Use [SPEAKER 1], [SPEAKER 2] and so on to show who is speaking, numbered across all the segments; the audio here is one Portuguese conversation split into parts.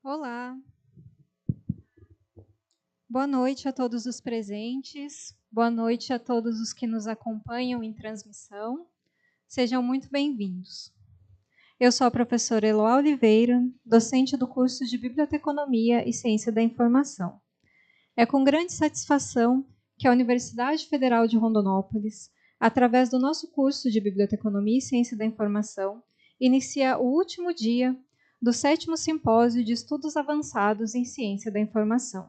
[SPEAKER 1] Olá, boa noite a todos os presentes, boa noite a todos os que nos acompanham em transmissão. Sejam muito bem-vindos. Eu sou a professora Eloá Oliveira, docente do curso de Biblioteconomia e Ciência da Informação. É com grande satisfação que a Universidade Federal de Rondonópolis, através do nosso curso de Biblioteconomia e Ciência da Informação, inicia o último dia do 7º Simpósio de Estudos Avançados em Ciência da Informação.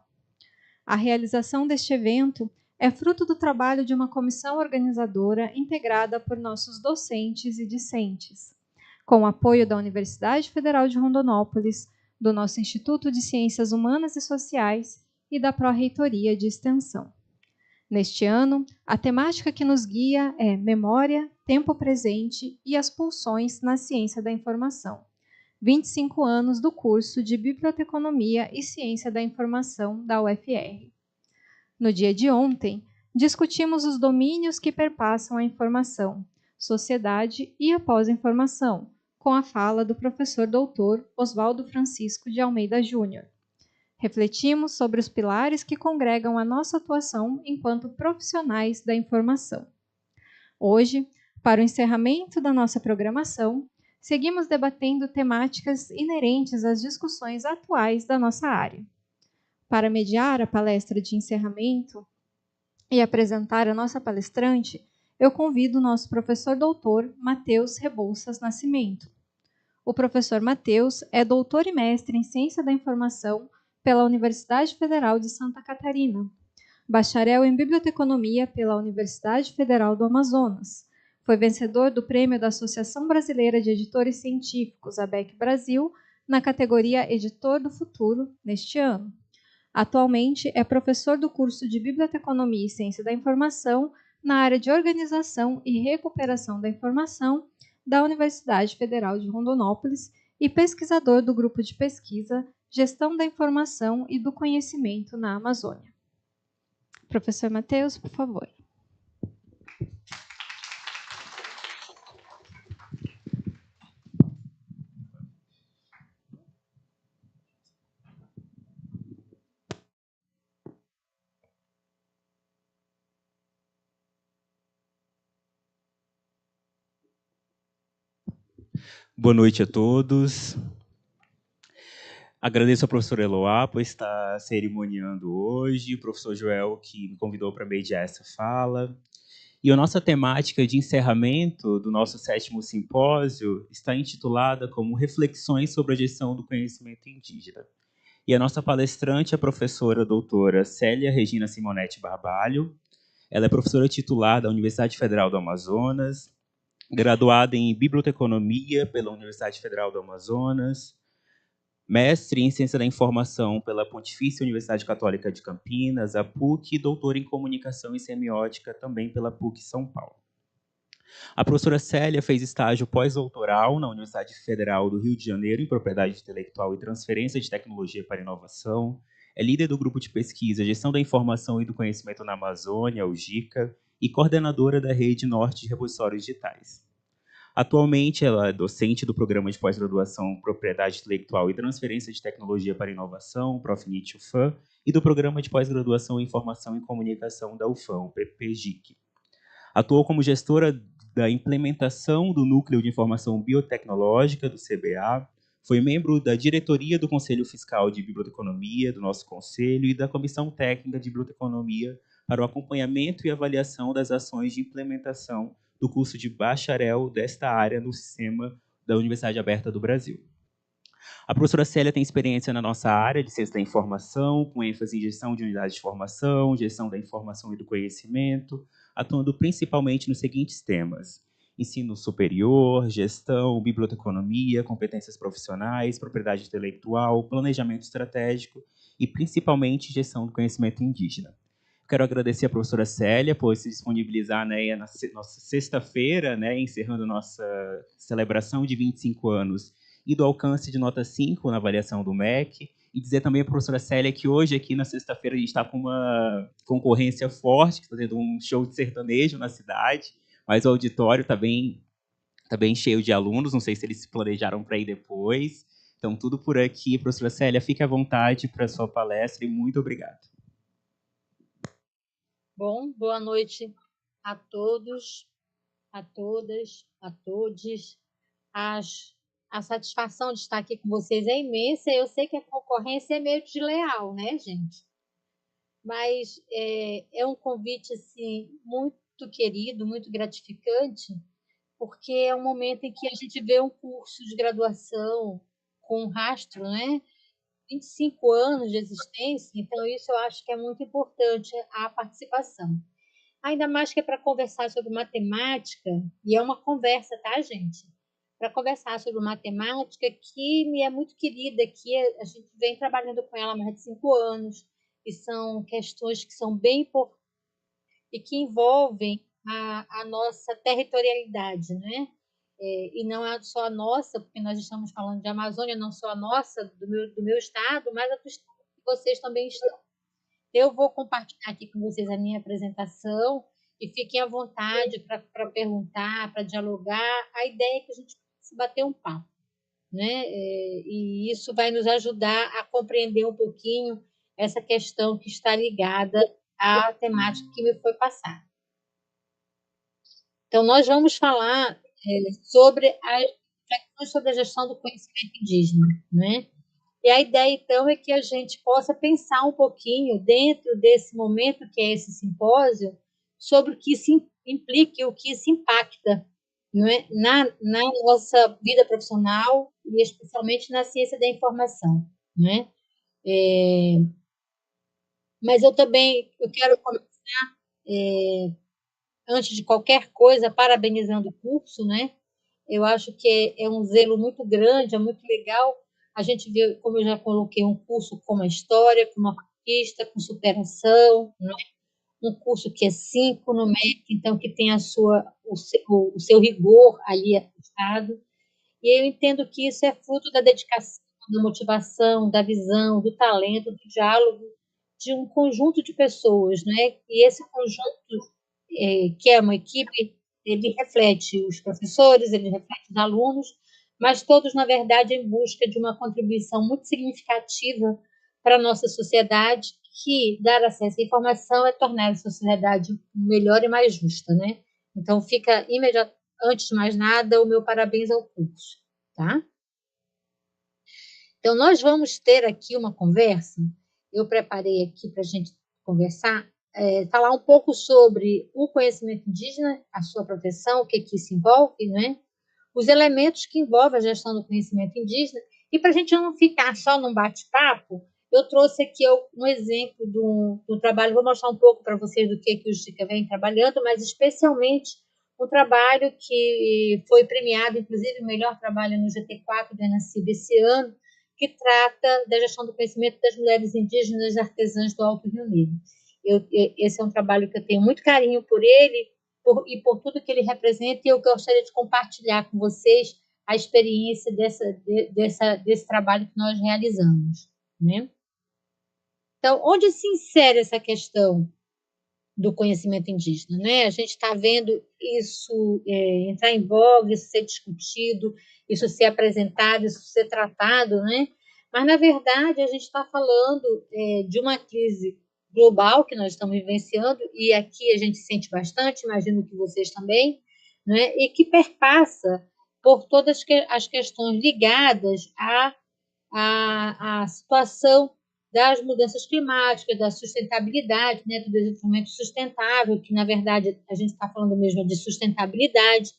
[SPEAKER 1] A realização deste evento é fruto do trabalho de uma comissão organizadora integrada por nossos docentes e discentes, com o apoio da Universidade Federal de Rondonópolis, do nosso Instituto de Ciências Humanas e Sociais e da Pró-Reitoria de Extensão. Neste ano, a temática que nos guia é Memória, Tempo Presente e as Pulsões na Ciência da Informação. 25 anos do curso de Biblioteconomia e Ciência da Informação da UFR. No dia de ontem, discutimos os domínios que perpassam a informação, sociedade e a pós-informação, com a fala do professor doutor Oswaldo Francisco de Almeida Júnior. Refletimos sobre os pilares que congregam a nossa atuação enquanto profissionais da informação. Hoje, para o encerramento da nossa programação, seguimos debatendo temáticas inerentes às discussões atuais da nossa área. Para mediar a palestra de encerramento e apresentar a nossa palestrante, eu convido o nosso professor doutor Matheus Rebouças Nascimento. O professor Matheus é doutor e mestre em Ciência da Informação pela Universidade Federal de Santa Catarina, bacharel em Biblioteconomia pela Universidade Federal do Amazonas. Foi vencedor do prêmio da Associação Brasileira de Editores Científicos, ABEC Brasil, na categoria Editor do Futuro, neste ano. Atualmente é professor do curso de Biblioteconomia e Ciência da Informação na área de Organização e Recuperação da Informação da Universidade Federal de Rondonópolis e pesquisador do grupo de pesquisa Gestão da Informação e do Conhecimento na Amazônia. Professor Matheus, por favor.
[SPEAKER 2] Boa noite a todos. Agradeço ao professor Eloá por estar cerimoniando hoje, o professor Joel que me convidou para mediar essa fala. E a nossa temática de encerramento do nosso 7º simpósio está intitulada como Reflexões sobre a Gestão do Conhecimento Indígena. E a nossa palestrante é a professora doutora Célia Regina Simonetti Barbalho. Ela é professora titular da Universidade Federal do Amazonas, graduada em Biblioteconomia pela Universidade Federal do Amazonas, mestre em Ciência da Informação pela Pontifícia Universidade Católica de Campinas, a PUC, e doutora em Comunicação e Semiótica também pela PUC São Paulo. A professora Célia fez estágio pós-doutoral na Universidade Federal do Rio de Janeiro em Propriedade Intelectual e Transferência de Tecnologia para Inovação, é líder do grupo de pesquisa Gestão da Informação e do Conhecimento na Amazônia, o GICA, e coordenadora da Rede Norte de Repositórios Digitais. Atualmente, ela é docente do Programa de Pós-Graduação Propriedade Intelectual e Transferência de Tecnologia para Inovação, ProfNIT-UFAM, e do Programa de Pós-Graduação em Informação e Comunicação da UFAM, PPGIC. Atuou como gestora da implementação do Núcleo de Informação Biotecnológica, do CBA, foi membro da diretoria do Conselho Fiscal de Biblioteconomia, do nosso Conselho, e da Comissão Técnica de Biblioteconomia para o acompanhamento e avaliação das ações de implementação do curso de bacharel desta área no sistema da Universidade Aberta do Brasil. A professora Célia tem experiência na nossa área de ciência da informação, com ênfase em gestão de unidades de formação, gestão da informação e do conhecimento, atuando principalmente nos seguintes temas: ensino superior, gestão, biblioteconomia, competências profissionais, propriedade intelectual, planejamento estratégico e, principalmente, gestão do conhecimento indígena. Quero agradecer a professora Célia por se disponibilizar, né, na nossa sexta-feira, né, encerrando nossa celebração de 25 anos, e do alcance de nota 5 na avaliação do MEC, e dizer também à professora Célia que hoje, aqui na sexta-feira, a gente está com uma concorrência forte, que está tendo um show de sertanejo na cidade, mas o auditório está bem cheio de alunos, não sei se eles se planejaram para ir depois. Então, tudo por aqui. Professora Célia, fique à vontade para a sua palestra e muito obrigado.
[SPEAKER 3] Bom, boa noite a todos, a todas, a todes. A satisfação de estar aqui com vocês é imensa. Eu sei que a concorrência é meio desleal, né, gente? Mas é um convite assim, muito querido, muito gratificante, porque é um momento em que a gente vê um curso de graduação com um rastro, né? 25 anos de existência, então isso eu acho que é muito importante a participação. Ainda mais que é para conversar sobre matemática, e é uma conversa, tá, gente? Para conversar sobre matemática que me é muito querida, que a gente vem trabalhando com ela há mais de 5 anos, e são questões que são bem importantes e que envolvem a nossa territorialidade, né? E não é só a nossa, porque nós estamos falando de Amazônia, não só a nossa, do meu estado, mas a do estado que vocês também estão. Eu vou compartilhar aqui com vocês a minha apresentação e fiquem à vontade para perguntar, para dialogar. A ideia é que a gente se bater um papo, né? E isso vai nos ajudar a compreender um pouquinho essa questão que está ligada à temática que me foi passada. Então, nós vamos falar sobre a gestão do conhecimento indígena, né? E a ideia, então, é que a gente possa pensar um pouquinho, dentro desse momento que é esse simpósio, sobre o que se implica, o que se impacta, não é? Na nossa vida profissional e especialmente na ciência da informação. Né? Mas eu quero começar, antes de qualquer coisa, parabenizando o curso, né? Eu acho que é um zelo muito grande, é muito legal. A gente vê, como eu já coloquei, um curso com uma história, com uma conquista, com superação, né? Um curso que é 5 no MEC, então que tem o seu rigor ali atestado. E eu entendo que isso é fruto da dedicação, da motivação, da visão, do talento, do diálogo de um conjunto de pessoas, né? E esse conjunto, que é uma equipe, ele reflete os professores, ele reflete os alunos, mas todos, na verdade, em busca de uma contribuição muito significativa para a nossa sociedade, que dar acesso à informação é tornar a sociedade melhor e mais justa, né? Então, fica antes de mais nada, o meu parabéns ao curso, tá? Então, nós vamos ter aqui uma conversa, eu preparei aqui para a gente conversar, falar um pouco sobre o conhecimento indígena, a sua proteção, o que isso envolve, né? Os elementos que envolvem a gestão do conhecimento indígena, e para a gente não ficar só num bate-papo, eu trouxe aqui um exemplo do trabalho, vou mostrar um pouco para vocês do que o Chica vem trabalhando, mas especialmente um trabalho que foi premiado, inclusive, o melhor trabalho no GT4 do ENACIB esse ano, que trata da gestão do conhecimento das mulheres indígenas artesãs do Alto Rio Negro. Esse é um trabalho que eu tenho muito carinho por ele e por tudo que ele representa, e eu gostaria de compartilhar com vocês a experiência desse trabalho que nós realizamos. Né? Então, onde se insere essa questão do conhecimento indígena? Né? A gente está vendo isso entrar em voga, isso ser discutido, isso ser apresentado, isso ser tratado, né? Mas, na verdade, a gente está falando de uma crise global que nós estamos vivenciando, e aqui a gente sente bastante, imagino que vocês também, né? E que perpassa por todas as questões ligadas à situação das mudanças climáticas, da sustentabilidade, né, do desenvolvimento sustentável, que, na verdade, a gente está falando mesmo de sustentabilidade.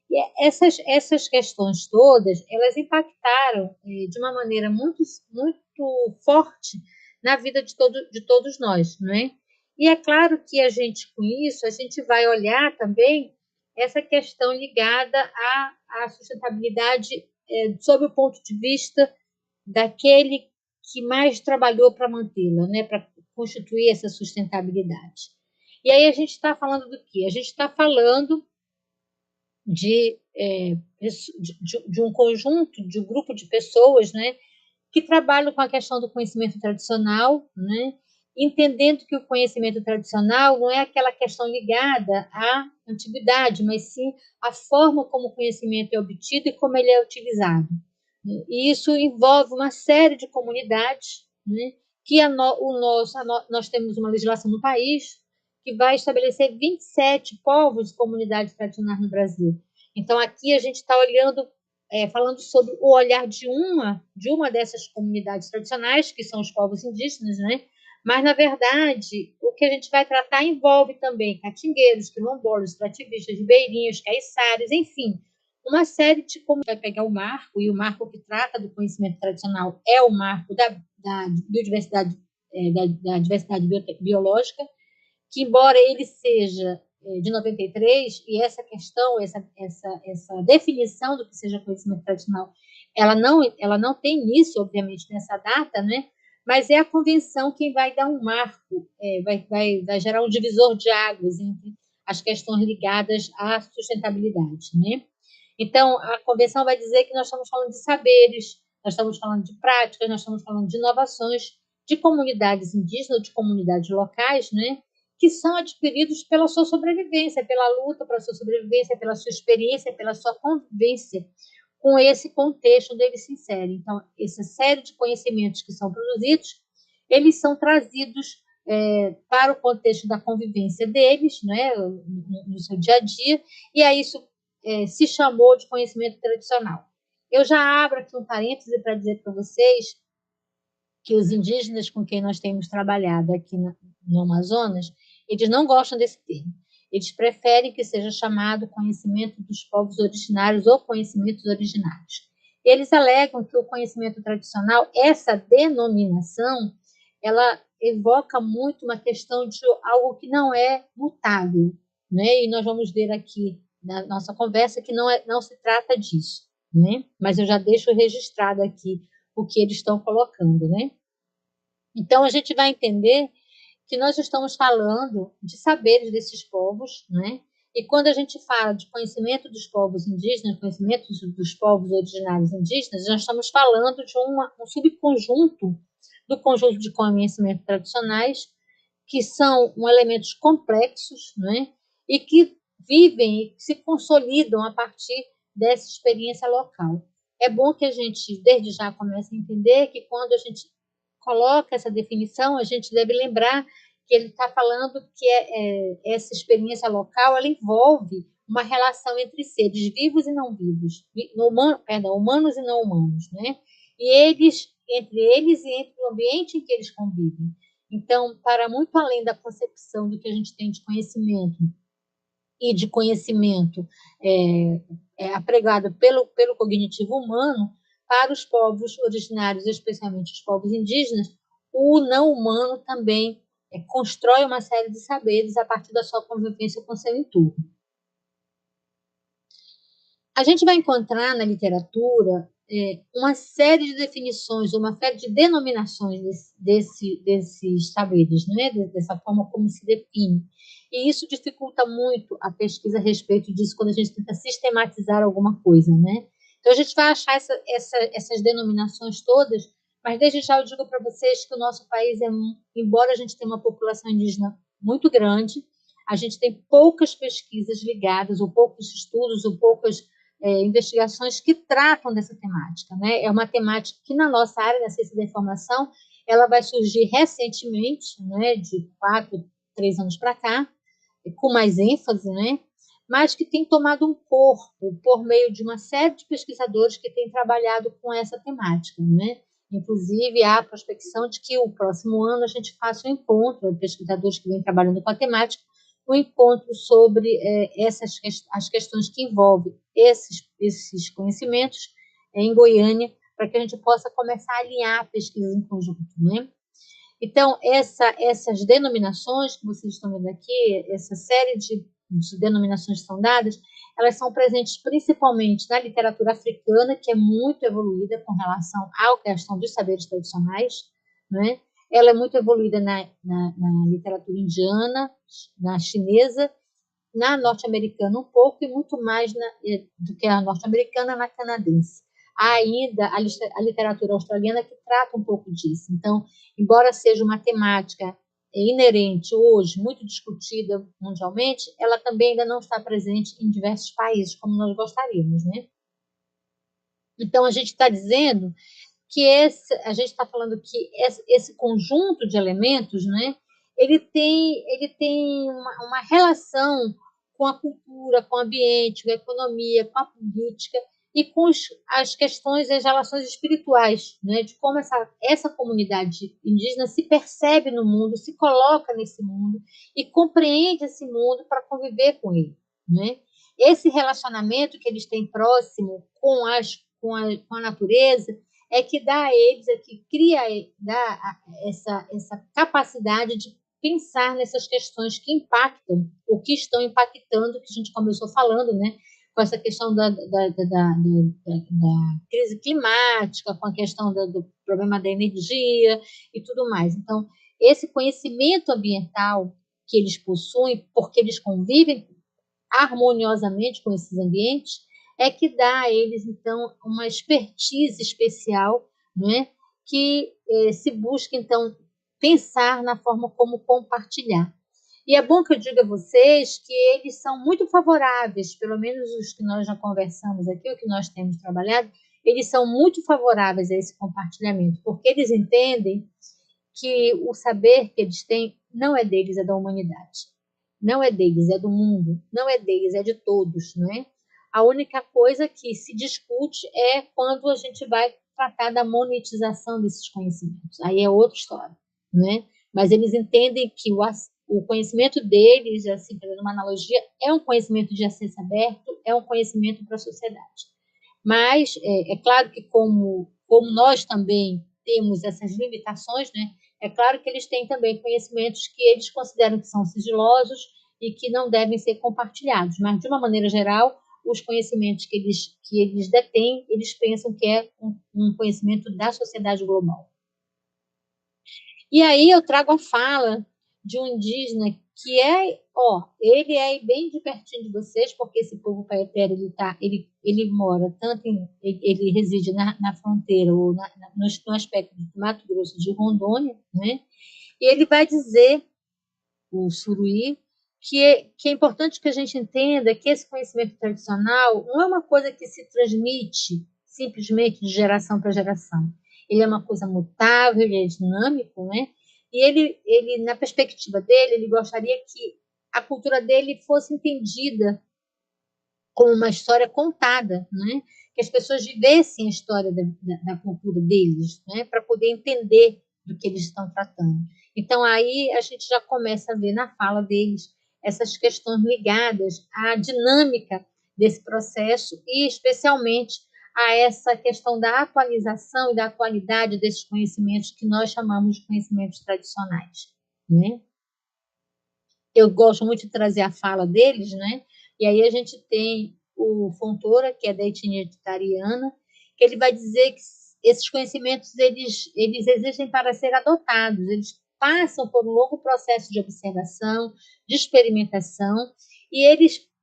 [SPEAKER 3] E essas questões todas, elas impactaram de uma maneira muito, muito forte na vida de todos nós, não é? E é claro que a gente, com isso, a gente vai olhar também essa questão ligada à sustentabilidade sob o ponto de vista daquele que mais trabalhou para mantê-la, né, para constituir essa sustentabilidade. E aí a gente está falando do quê? A gente está falando de um conjunto, de um grupo de pessoas, né, que trabalham com a questão do conhecimento tradicional, né, entendendo que o conhecimento tradicional não é aquela questão ligada à antiguidade, mas sim a forma como o conhecimento é obtido e como ele é utilizado. E isso envolve uma série de comunidades, né, que nós temos uma legislação no país que vai estabelecer 27 povos e comunidades tradicionais no Brasil. Então, aqui a gente está olhando, falando sobre o olhar de uma dessas comunidades tradicionais, que são os povos indígenas, né? Mas, na verdade, o que a gente vai tratar envolve também catingueiros, quilombolas, extrativistas, ribeirinhos, caiçares, enfim, uma série de como vai pegar o marco, e o marco que trata do conhecimento tradicional é o marco da biodiversidade, da diversidade biológica, que embora ele seja de 93, e essa questão, essa definição do que seja conhecimento tradicional, ela não tem início, obviamente, nessa data, né? Mas é a convenção quem vai dar um marco, vai gerar um divisor de águas entre as questões ligadas à sustentabilidade, né? Então, a convenção vai dizer que nós estamos falando de saberes, nós estamos falando de práticas, nós estamos falando de inovações de comunidades indígenas, de comunidades locais, né, que são adquiridos pela sua sobrevivência, pela luta pela sua sobrevivência, pela sua experiência, pela sua convivência com esse contexto onde ele se insere. Então, essa série de conhecimentos que são produzidos, eles são trazidos para o contexto da convivência deles, né, no seu dia a dia, e aí isso se chamou de conhecimento tradicional. Eu já abro aqui um parêntese para dizer para vocês que os indígenas com quem nós temos trabalhado aqui no Amazonas, eles não gostam desse termo. Eles preferem que seja chamado conhecimento dos povos originários ou conhecimentos originários. Eles alegam que o conhecimento tradicional, essa denominação, ela evoca muito uma questão de algo que não é mutável, né? E nós vamos ver aqui na nossa conversa que não se trata disso, né? Mas eu já deixo registrado aqui o que eles estão colocando, né? Então a gente vai entender que nós estamos falando de saberes desses povos, né? E quando a gente fala de conhecimento dos povos indígenas, conhecimento dos povos originários indígenas, nós estamos falando de um subconjunto do conjunto de conhecimentos tradicionais, que são elementos complexos, né? E que vivem e se consolidam a partir dessa experiência local. É bom que a gente, desde já, comece a entender que quando a gente coloca essa definição, a gente deve lembrar que ele está falando que essa experiência local ela envolve uma relação entre seres vivos e não vivos, humanos e não humanos, né? E entre eles e entre o ambiente em que eles convivem. Então, para muito além da concepção do que a gente tem de conhecimento e de conhecimento apregado pelo cognitivo humano, para os povos originários, especialmente os povos indígenas, o não humano também constrói uma série de saberes a partir da sua convivência com o seu entorno. A gente vai encontrar na literatura uma série de definições, uma série de denominações desses saberes, né? Dessa forma como se define. E isso dificulta muito a pesquisa a respeito disso quando a gente tenta sistematizar alguma coisa, né? Então, a gente vai achar essas denominações todas, mas desde já eu digo para vocês que o nosso país, embora a gente tenha uma população indígena muito grande, a gente tem poucas pesquisas ligadas, ou poucos estudos, ou poucas investigações que tratam dessa temática, né? É uma temática que na nossa área da ciência da informação ela vai surgir recentemente, né? De 4, 3 anos para cá, com mais ênfase, né? Mas que tem tomado um corpo por meio de uma série de pesquisadores que têm trabalhado com essa temática, né? Inclusive, há a prospecção de que o próximo ano a gente faça um encontro de pesquisadores que vêm trabalhando com a temática, um encontro sobre as questões que envolvem esses conhecimentos em Goiânia, para que a gente possa começar a alinhar a pesquisa em conjunto, né? Então, essas denominações que vocês estão vendo aqui, essa série de denominações que são dadas, elas são presentes principalmente na literatura africana, que é muito evoluída com relação à questão dos saberes tradicionais, né? Ela é muito evoluída na literatura indiana, na chinesa, na norte-americana um pouco, e muito mais do que a norte-americana, na canadense. Há ainda a literatura australiana que trata um pouco disso. Então, embora seja uma temática inerente hoje, muito discutida mundialmente, ela também ainda não está presente em diversos países, como nós gostaríamos, né? Então, a gente está dizendo que a gente está falando que esse conjunto de elementos, né, ele tem uma relação com a cultura, com o ambiente, com a economia, com a política e com as questões, as relações espirituais, né, de como essa comunidade indígena se percebe no mundo, se coloca nesse mundo e compreende esse mundo para conviver com ele, né? Esse relacionamento que eles têm próximo com a natureza é que dá a eles, é que cria, essa capacidade de pensar nessas questões que impactam, ou que estão impactando, que a gente começou falando, né? Com essa questão da crise climática, com a questão do problema da energia e tudo mais. Então, esse conhecimento ambiental que eles possuem, porque eles convivem harmoniosamente com esses ambientes, é que dá a eles, então, uma expertise especial, né, que se busca, então, pensar na forma como compartilhar. E é bom que eu diga a vocês que eles são muito favoráveis, pelo menos os que nós já conversamos aqui, o que nós temos trabalhado, eles são muito favoráveis a esse compartilhamento, porque eles entendem que o saber que eles têm não é deles, é da humanidade. Não é deles, é do mundo. Não é deles, é de todos, não é? A única coisa que se discute é quando a gente vai tratar da monetização desses conhecimentos. Aí é outra história, né? Mas eles entendem que o conhecimento deles, assim, fazendo uma analogia, é um conhecimento de acesso aberto, é um conhecimento para a sociedade. Mas é claro que como nós também temos essas limitações, né? É claro que eles têm também conhecimentos que eles consideram que são sigilosos e que não devem ser compartilhados, mas de uma maneira geral, os conhecimentos que eles detêm, eles pensam que é um conhecimento da sociedade global. E aí eu trago a fala de um indígena que ele é bem de pertinho de vocês, porque esse povo paetério, ele mora tanto ele reside na fronteira, ou no aspecto do Mato Grosso de Rondônia, né? E ele vai dizer, o Suruí, que é importante que a gente entenda que esse conhecimento tradicional não é uma coisa que se transmite simplesmente de geração para geração. Ele é uma coisa mutável, ele é dinâmico, né? E ele, na perspectiva dele, ele gostaria que a cultura dele fosse entendida como uma história contada, né? Que as pessoas vivessem a história da cultura deles, né? Para poder entender do que eles estão tratando. Então, aí a gente já começa a ver na fala deles essas questões ligadas à dinâmica desse processo e, especialmente, a essa questão da atualização e da atualidade desses conhecimentos que nós chamamos de conhecimentos tradicionais, né? Eu gosto muito de trazer a fala deles, né? E aí a gente tem o Fontoura, que é da etnia titariana, que ele vai dizer que esses conhecimentos eles existem para ser adotados, eles passam por um longo processo de observação, de experimentação, e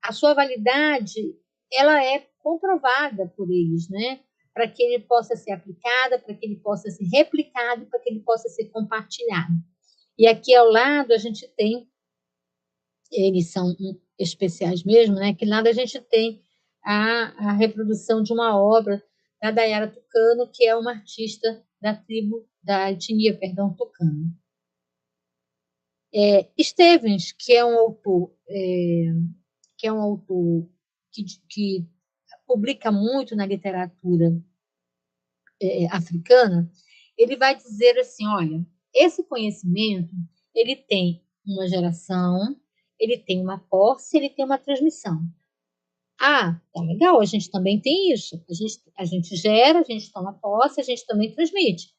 [SPEAKER 3] a sua validade, ela é comprovada por eles, né? Para que ele possa ser aplicado, para que ele possa ser replicado, para que ele possa ser compartilhado. E aqui ao lado a gente tem, eles são especiais mesmo, né? Que lá a gente tem a reprodução de uma obra da Dayara Tucano, que é uma artista da etnia, perdão, Tucano. Stevens, que é um autor que publica muito na literatura africana, ele vai dizer assim, olha, esse conhecimento ele tem uma geração, ele tem uma posse, ele tem uma transmissão. Ah, tá legal, a gente também tem isso. A gente gera, a gente toma posse, a gente também transmite.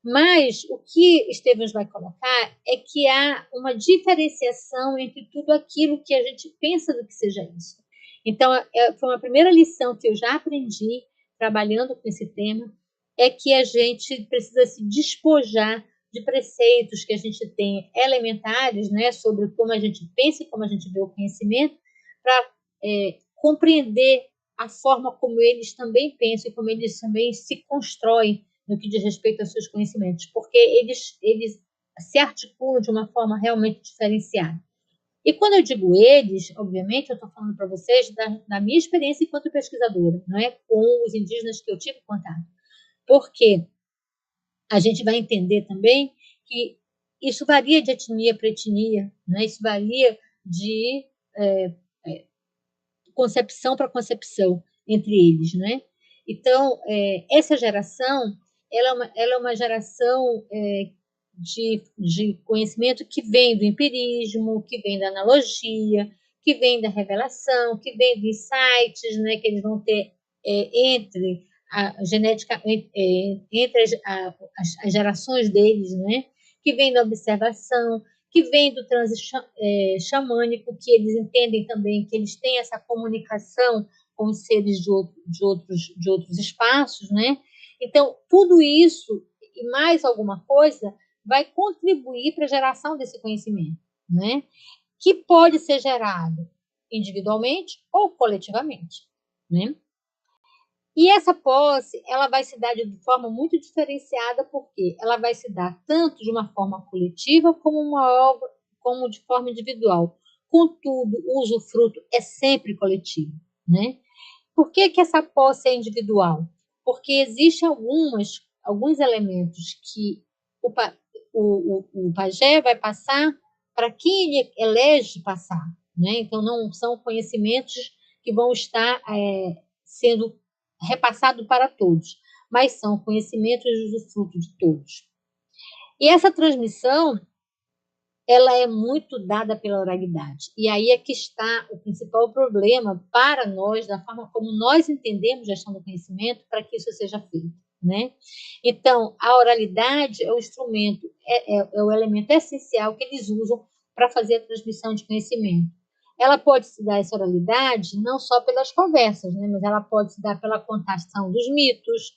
[SPEAKER 3] Mas o que Estevãos vai colocar é que há uma diferenciação entre tudo aquilo que a gente pensa do que seja isso. Então, foi uma primeira lição que eu já aprendi trabalhando com esse tema, é que a gente precisa se despojar de preceitos que a gente tem elementares, né, sobre como a gente pensa e como a gente vê o conhecimento, para compreender a forma como eles também pensam e como eles também se constroem no que diz respeito aos seus conhecimentos, porque eles se articulam de uma forma realmente diferenciada. E quando eu digo eles, obviamente, eu estou falando para vocês da minha experiência enquanto pesquisadora, não é? Com os indígenas que eu tive contato. Porque a gente vai entender também que isso varia de etnia para etnia, né? Isso varia de concepção para concepção entre eles, né? Então, essa geração, ela é uma geração de conhecimento que vem do empirismo, que vem da analogia, que vem da revelação, que vem de insights, né, que eles vão ter entre a genética, entre as gerações deles, né, que vem da observação, que vem do transe xamânico, que eles entendem também que eles têm essa comunicação com os seres de outros espaços, né? Então, tudo isso e mais alguma coisa vai contribuir para a geração desse conhecimento, né? Que pode ser gerado individualmente ou coletivamente, né? E essa posse, ela vai se dar de forma muito diferenciada, porque ela vai se dar tanto de uma forma coletiva como de forma individual. Contudo, o usufruto é sempre coletivo, né? Por que essa posse é individual? Porque existem alguns elementos que o pajé vai passar para quem ele elege passar, né? Então, não são conhecimentos que vão estar sendo repassados para todos, mas são conhecimentos de usufruto de todos. E essa transmissão, ela é muito dada pela oralidade. E aí é que está o principal problema para nós, da forma como nós entendemos a gestão do conhecimento, para que isso seja feito, né? Então, a oralidade é o instrumento, é o elemento essencial que eles usam para fazer a transmissão de conhecimento. Ela pode se dar, essa oralidade, não só pelas conversas, né? Mas ela pode se dar pela contação dos mitos,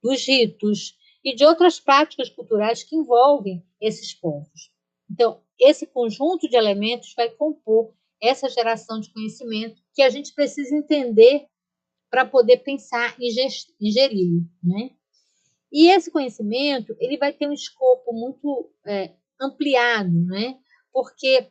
[SPEAKER 3] dos ritos e de outras práticas culturais que envolvem esses povos. Então, esse conjunto de elementos vai compor essa geração de conhecimento que a gente precisa entender para poder pensar e geri-lo, né? E esse conhecimento, ele vai ter um escopo muito ampliado, né? Porque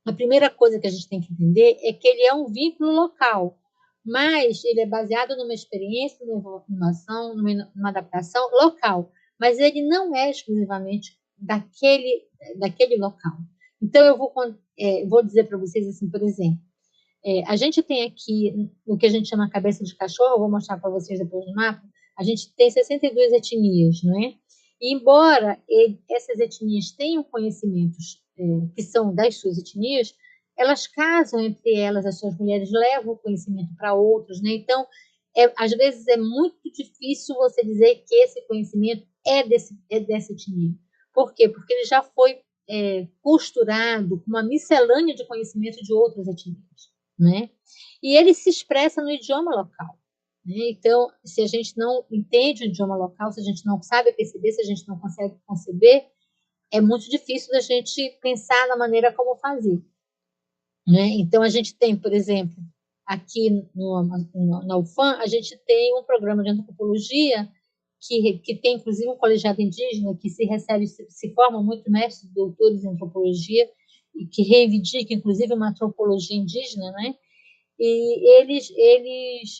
[SPEAKER 3] a primeira coisa que a gente tem que entender é que ele é um vínculo local, mas ele é baseado numa experiência, numa inovação, numa adaptação local, mas ele não é exclusivamente daquele local. Então, eu vou dizer para vocês assim, por exemplo, a gente tem aqui o que a gente chama cabeça de cachorro, vou mostrar para vocês depois no mapa, a gente tem 62 etnias, não é? E embora essas etnias tenham conhecimentos que são das suas etnias, elas casam entre elas, as suas mulheres levam o conhecimento para outros, né? Então, às vezes é muito difícil você dizer que esse conhecimento é dessa etnia. Por quê? Porque ele já foi costurado com uma miscelânea de conhecimento de outras etnias, né? E ele se expressa no idioma local. Então, se a gente não entende o idioma local, se a gente não sabe perceber, se a gente não consegue conceber, é muito difícil da gente pensar na maneira como fazer, né? Então, a gente tem, por exemplo, aqui na UFAM, a gente tem um programa de antropologia que tem, inclusive, um colegiado indígena que se forma muito mestres, doutores em antropologia, e que reivindica, inclusive, uma antropologia indígena, né? E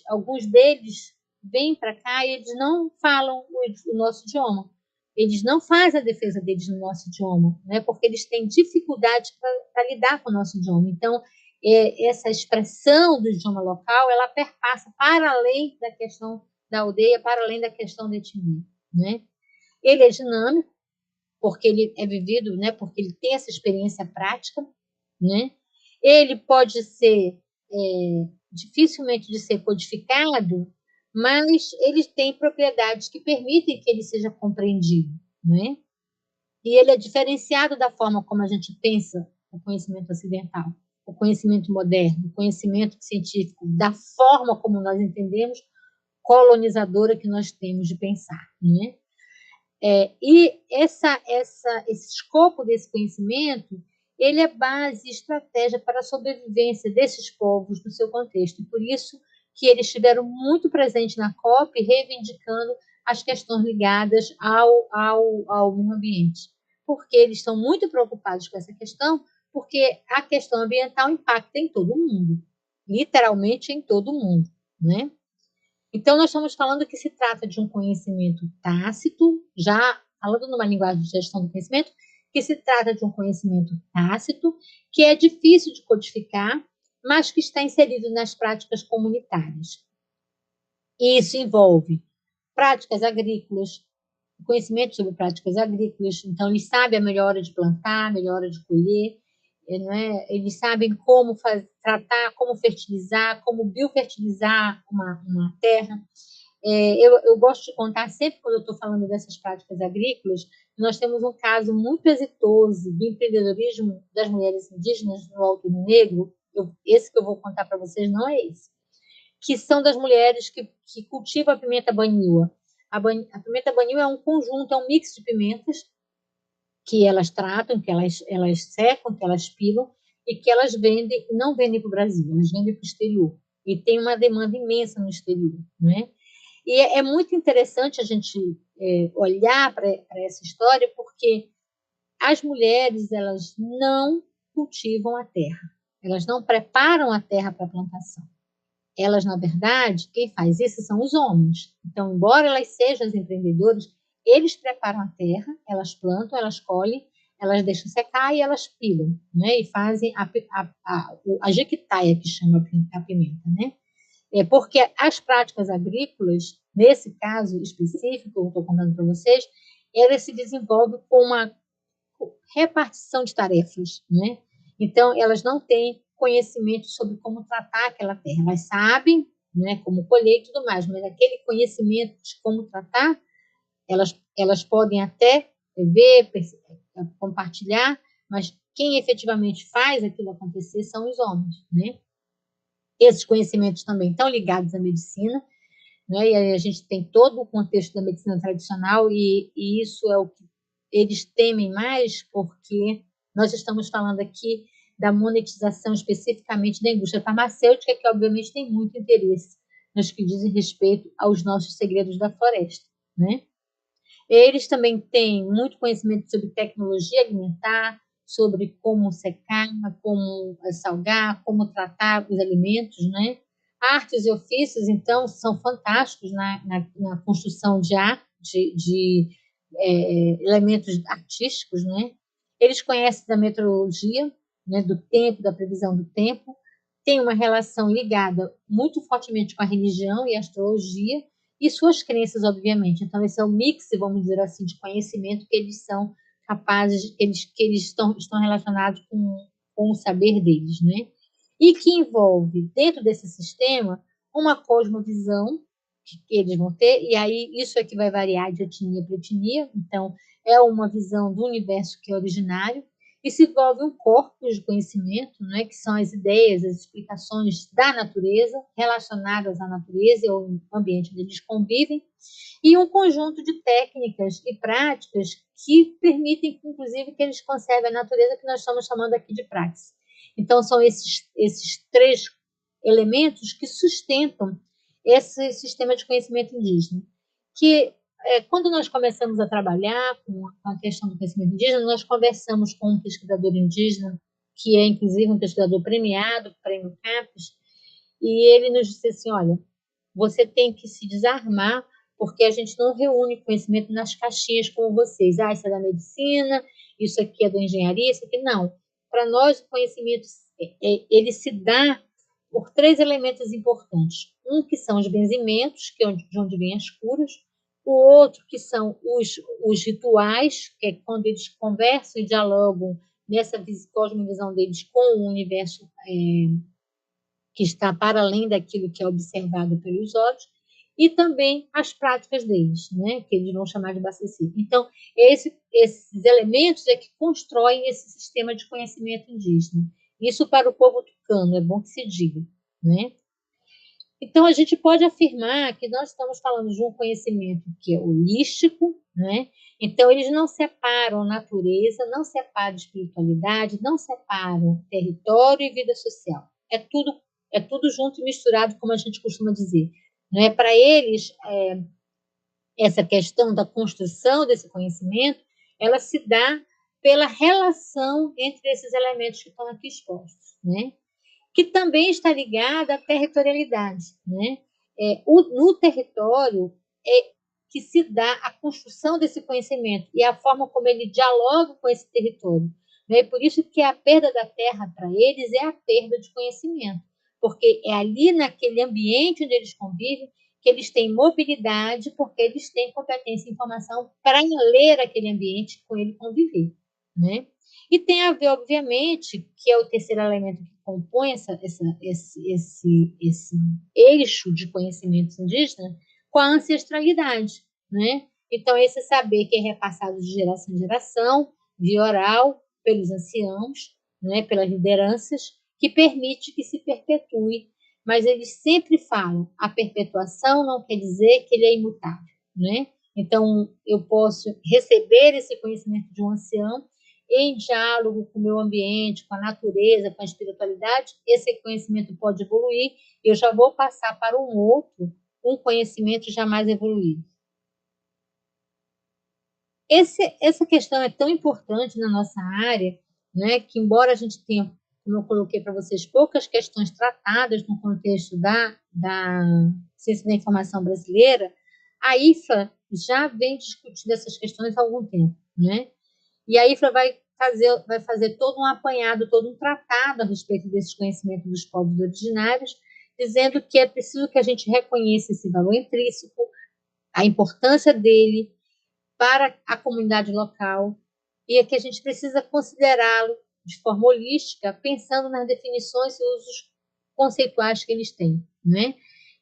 [SPEAKER 3] alguns deles vêm para cá e eles não falam o nosso idioma. Eles não fazem a defesa deles no nosso idioma, né? Porque eles têm dificuldade para lidar com o nosso idioma. Então, essa expressão do idioma local, ela perpassa para além da questão da aldeia, para além da questão da etnia, né? Ele é dinâmico, porque ele é vivido, né? Porque ele tem essa experiência prática, né? Ele pode ser dificilmente de ser codificado, mas eles têm propriedades que permitem que ele seja compreendido, né? E ele é diferenciado da forma como a gente pensa o conhecimento ocidental, o conhecimento moderno, o conhecimento científico, da forma como nós entendemos colonizadora que nós temos de pensar, né? E esse escopo desse conhecimento, ele é base e estratégia para a sobrevivência desses povos no seu contexto. E por isso que eles estiveram muito presentes na COP, reivindicando as questões ligadas ao meio ambiente. Porque eles estão muito preocupados com essa questão, porque a questão ambiental impacta em todo mundo, literalmente em todo mundo, né? Então, nós estamos falando que se trata de um conhecimento tácito, já falando numa linguagem de gestão do conhecimento, que se trata de um conhecimento tácito, que é difícil de codificar, mas que está inserido nas práticas comunitárias. E isso envolve práticas agrícolas, conhecimento sobre práticas agrícolas, então eles sabem a melhor hora de plantar, a melhor hora de colher, né? Eles sabem como tratar, como fertilizar, como biofertilizar uma terra. Eu gosto de contar, sempre quando eu estou falando dessas práticas agrícolas, nós temos um caso muito exitoso do empreendedorismo das mulheres indígenas no Alto Rio Negro. Esse que eu vou contar para vocês não é esse, que são das mulheres que cultivam a pimenta baniwa. A pimenta baniwa é um conjunto, é um mix de pimentas que elas tratam, que elas secam, que elas pilam e que elas vendem, não vendem para o Brasil, elas vendem para o exterior. E tem uma demanda imensa no exterior, né? E é muito interessante a gente olhar para essa história, porque as mulheres, elas não cultivam a terra, elas não preparam a terra para a plantação. Elas, na verdade, quem faz isso são os homens. Então, embora elas sejam as empreendedoras, eles preparam a terra, elas plantam, elas colhem, elas deixam secar e elas pilam, né? E fazem a jequitaia, que chama a pimenta, né? Porque as práticas agrícolas, nesse caso específico que eu estou contando para vocês, elas se desenvolvem com uma repartição de tarefas, né? Então, elas não têm conhecimento sobre como tratar aquela terra. Elas sabem, né, como colher e tudo mais, mas aquele conhecimento de como tratar, elas podem até ver, compartilhar, mas quem efetivamente faz aquilo acontecer são os homens, né? Esses conhecimentos também estão ligados à medicina, né? E a gente tem todo o contexto da medicina tradicional e isso é o que eles temem mais, porque nós estamos falando aqui da monetização especificamente da indústria farmacêutica, que obviamente tem muito interesse nos que dizem respeito aos nossos segredos da floresta, né? Eles também têm muito conhecimento sobre tecnologia alimentar, sobre como secar, como salgar, como tratar os alimentos, né? Artes e ofícios, então, são fantásticos na construção de elementos artísticos, né? Eles conhecem da meteorologia, né, do tempo, da previsão do tempo, tem uma relação ligada muito fortemente com a religião e a astrologia e suas crenças, obviamente. Então, esse é o mix, vamos dizer assim, de conhecimento que eles são capazes, que eles estão relacionados com o saber deles, né? E que envolve, dentro desse sistema, uma cosmovisão que eles vão ter, e aí isso é que vai variar de etnia para etnia, então é uma visão do universo que é originário, e se envolve um corpus de conhecimento, né, que são as ideias, as explicações da natureza, relacionadas à natureza e ao ambiente onde eles convivem, e um conjunto de técnicas e práticas que permitem, inclusive, que eles conservem a natureza, que nós estamos chamando aqui de praxis. Então, são esses três elementos que sustentam esse sistema de conhecimento indígena, que quando nós começamos a trabalhar com a questão do conhecimento indígena, nós conversamos com um pesquisador indígena, que é inclusive um pesquisador premiado, Prêmio CAPES, e ele nos disse assim, olha, você tem que se desarmar, porque a gente não reúne conhecimento nas caixinhas como vocês. Ah, isso é da medicina, isso aqui é da engenharia, isso aqui não. Para nós, o conhecimento ele se dá por três elementos importantes. Um que são os benzimentos, que é de onde vêm as curas. O outro que são os rituais, que é quando eles conversam e dialogam nessa cosmovisão deles com o universo que está para além daquilo que é observado pelos olhos, e também as práticas deles, né, que eles vão chamar de baceci. Então, esses elementos é que constroem esse sistema de conhecimento indígena. Isso para o povo tucano, é bom que se diga, né? Então, a gente pode afirmar que nós estamos falando de um conhecimento que é holístico, né? Então, eles não separam natureza, não separam espiritualidade, não separam território e vida social. É tudo junto e misturado, como a gente costuma dizer. Né? Para eles, essa questão da construção desse conhecimento, ela se dá pela relação entre esses elementos que estão aqui expostos, né? Que também está ligada à territorialidade, né? No território é que se dá a construção desse conhecimento e a forma como ele dialoga com esse território, né? Por isso que a perda da terra para eles é a perda de conhecimento, porque é ali naquele ambiente onde eles convivem que eles têm mobilidade, porque eles têm competência e informação para ler aquele ambiente com ele conviver, né? E tem a ver, obviamente, que é o terceiro elemento que compõe esse eixo de conhecimentos indígenas, com a ancestralidade, né? Então, esse saber que é repassado de geração em geração, via oral, pelos anciãos, né, pelas lideranças, que permite que se perpetue. Mas eles sempre falam, a perpetuação não quer dizer que ele é imutável, né? Então, eu posso receber esse conhecimento de um ancião em diálogo com o meu ambiente, com a natureza, com a espiritualidade, esse conhecimento pode evoluir, eu já vou passar para um outro, um conhecimento jamais evoluído. Essa questão é tão importante na nossa área, né, que embora a gente tenha, como eu coloquei para vocês, poucas questões tratadas no contexto da ciência da informação brasileira, a IFA já vem discutindo essas questões há algum tempo, né? E a IFA vai fazer todo um apanhado, todo um tratado a respeito desses conhecimentos dos povos originários, dizendo que é preciso que a gente reconheça esse valor intrínseco, a importância dele para a comunidade local, e é que a gente precisa considerá-lo de forma holística, pensando nas definições e usos conceituais que eles têm, né?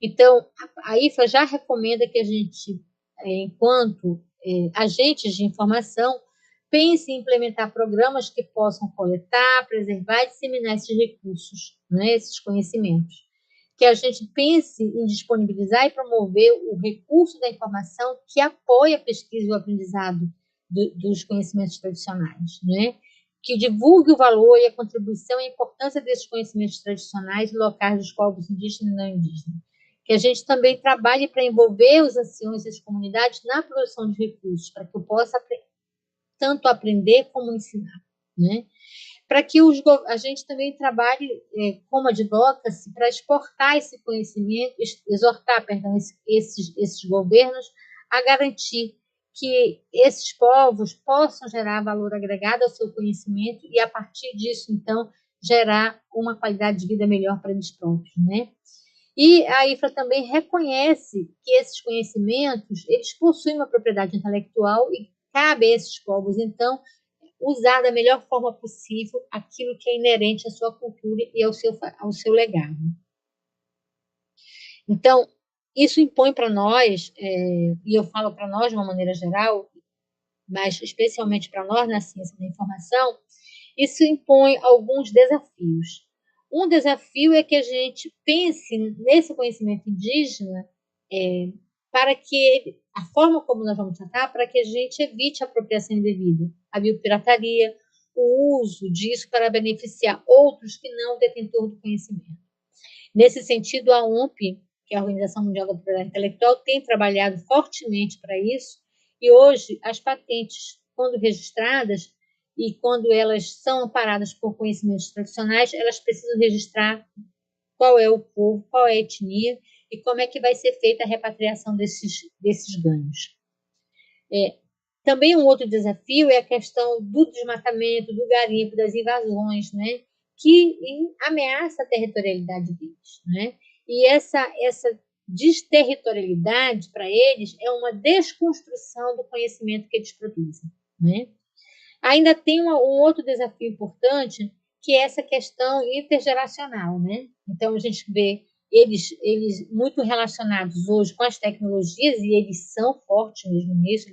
[SPEAKER 3] Então, a IFA já recomenda que a gente, enquanto agentes de informação, pense em implementar programas que possam coletar, preservar e disseminar esses recursos, né, esses conhecimentos. Que a gente pense em disponibilizar e promover o recurso da informação que apoia a pesquisa e o aprendizado dos conhecimentos tradicionais, né? Que divulgue o valor e a contribuição e a importância desses conhecimentos tradicionais e locais dos povos indígenas e não indígenas. Que a gente também trabalhe para envolver os anciões e as comunidades na produção de recursos, para que eu possa tanto aprender como ensinar, né? Para que a gente também trabalhe como advocacy para exportar esse conhecimento, exortar, perdão, esses governos a garantir que esses povos possam gerar valor agregado ao seu conhecimento e, a partir disso, então, gerar uma qualidade de vida melhor para eles próprios, né? E a IFRA também reconhece que esses conhecimentos, eles possuem uma propriedade intelectual e cabe a esses povos, então, usar da melhor forma possível aquilo que é inerente à sua cultura e ao seu legado. Então, isso impõe para nós, e eu falo para nós de uma maneira geral, mas especialmente para nós na ciência da informação, isso impõe alguns desafios. Um desafio é que a gente pense nesse conhecimento indígena para que a forma como nós vamos tratar, para que a gente evite a apropriação indevida, a biopirataria, o uso disso para beneficiar outros que não o detentor do conhecimento. Nesse sentido, a OMP, que é a Organização Mundial da Propriedade Intelectual, tem trabalhado fortemente para isso, e hoje as patentes, quando registradas e quando elas são amparadas por conhecimentos tradicionais, elas precisam registrar qual é o povo, qual é a etnia e como é que vai ser feita a repatriação desses ganhos. Também um outro desafio é a questão do desmatamento, do garimpo, das invasões, né, que ameaça a territorialidade deles, né? E essa desterritorialidade para eles é uma desconstrução do conhecimento que eles produzem, né? Ainda tem um outro desafio importante, que é essa questão intergeracional, né? Então a gente vê eles muito relacionados hoje com as tecnologias, e eles são fortes mesmo nisso,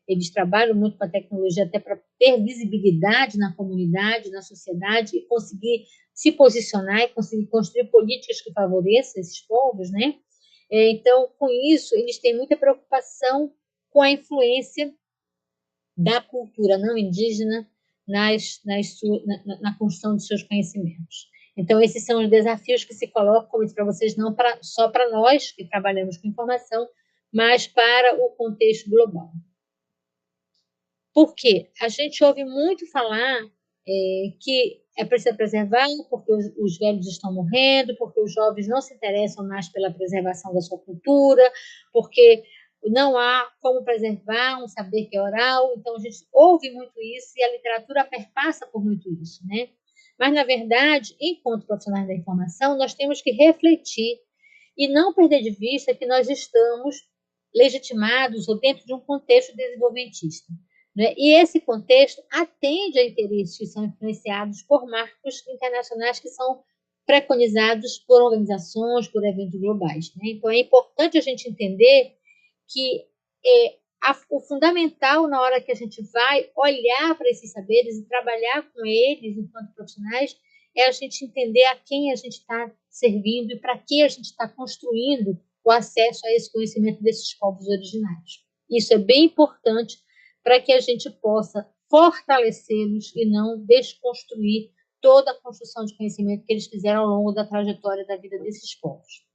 [SPEAKER 3] eles trabalham muito com a tecnologia até para ter visibilidade na comunidade, na sociedade, e conseguir se posicionar e conseguir construir políticas que favoreçam esses povos, né? Então, com isso, eles têm muita preocupação com a influência da cultura não indígena na construção dos seus conhecimentos. Então, esses são os desafios que se colocam, como disse para vocês, não só para nós que trabalhamos com informação, mas para o contexto global. Por quê? A gente ouve muito falar que é preciso preservar porque os velhos estão morrendo, porque os jovens não se interessam mais pela preservação da sua cultura, porque não há como preservar um saber que é oral. Então, a gente ouve muito isso e a literatura perpassa por muito isso, né? Mas, na verdade, enquanto profissionais da informação, nós temos que refletir e não perder de vista que nós estamos legitimados ou dentro de um contexto desenvolvimentista. Né? E esse contexto atende a interesses que são influenciados por marcos internacionais que são preconizados por organizações, por eventos globais. Né? Então, é importante a gente entender que o fundamental na hora que a gente vai olhar para esses saberes e trabalhar com eles enquanto profissionais é a gente entender a quem a gente está servindo e para que a gente está construindo o acesso a esse conhecimento desses povos originários. Isso é bem importante para que a gente possa fortalecê-los e não desconstruir toda a construção de conhecimento que eles fizeram ao longo da trajetória da vida desses povos.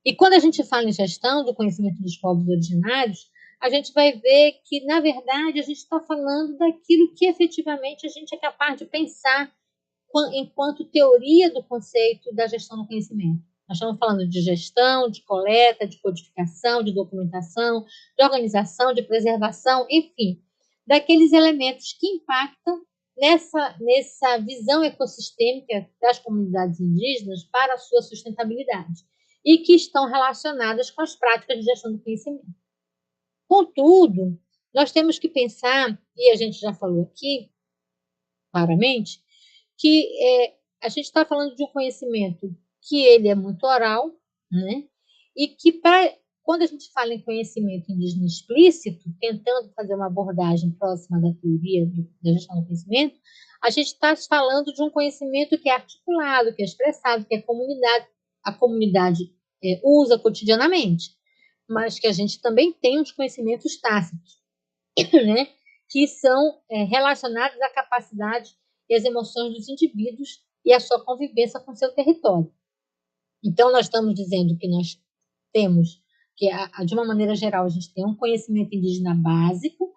[SPEAKER 3] E quando a gente fala em gestão do conhecimento dos povos originários, a gente vai ver que, na verdade, a gente está falando daquilo que efetivamente a gente é capaz de pensar enquanto teoria do conceito da gestão do conhecimento. Nós estamos falando de gestão, de coleta, de codificação, de documentação, de organização, de preservação, enfim, daqueles elementos que impactam nessa visão ecossistêmica das comunidades indígenas para a sua sustentabilidade e que estão relacionadas com as práticas de gestão do conhecimento. Contudo, nós temos que pensar, e a gente já falou aqui claramente, que a gente está falando de um conhecimento que ele é muito oral, né? E que quando a gente fala em conhecimento indígena explícito, tentando fazer uma abordagem próxima da teoria da gestão do conhecimento, a gente está falando de um conhecimento que é articulado, que é expressado, que a comunidade usa cotidianamente, mas que a gente também tem os conhecimentos tácitos, né? Que são relacionados à capacidade e às emoções dos indivíduos e à sua convivência com seu território. Então, nós estamos dizendo que nós temos, que de uma maneira geral, a gente tem um conhecimento indígena básico,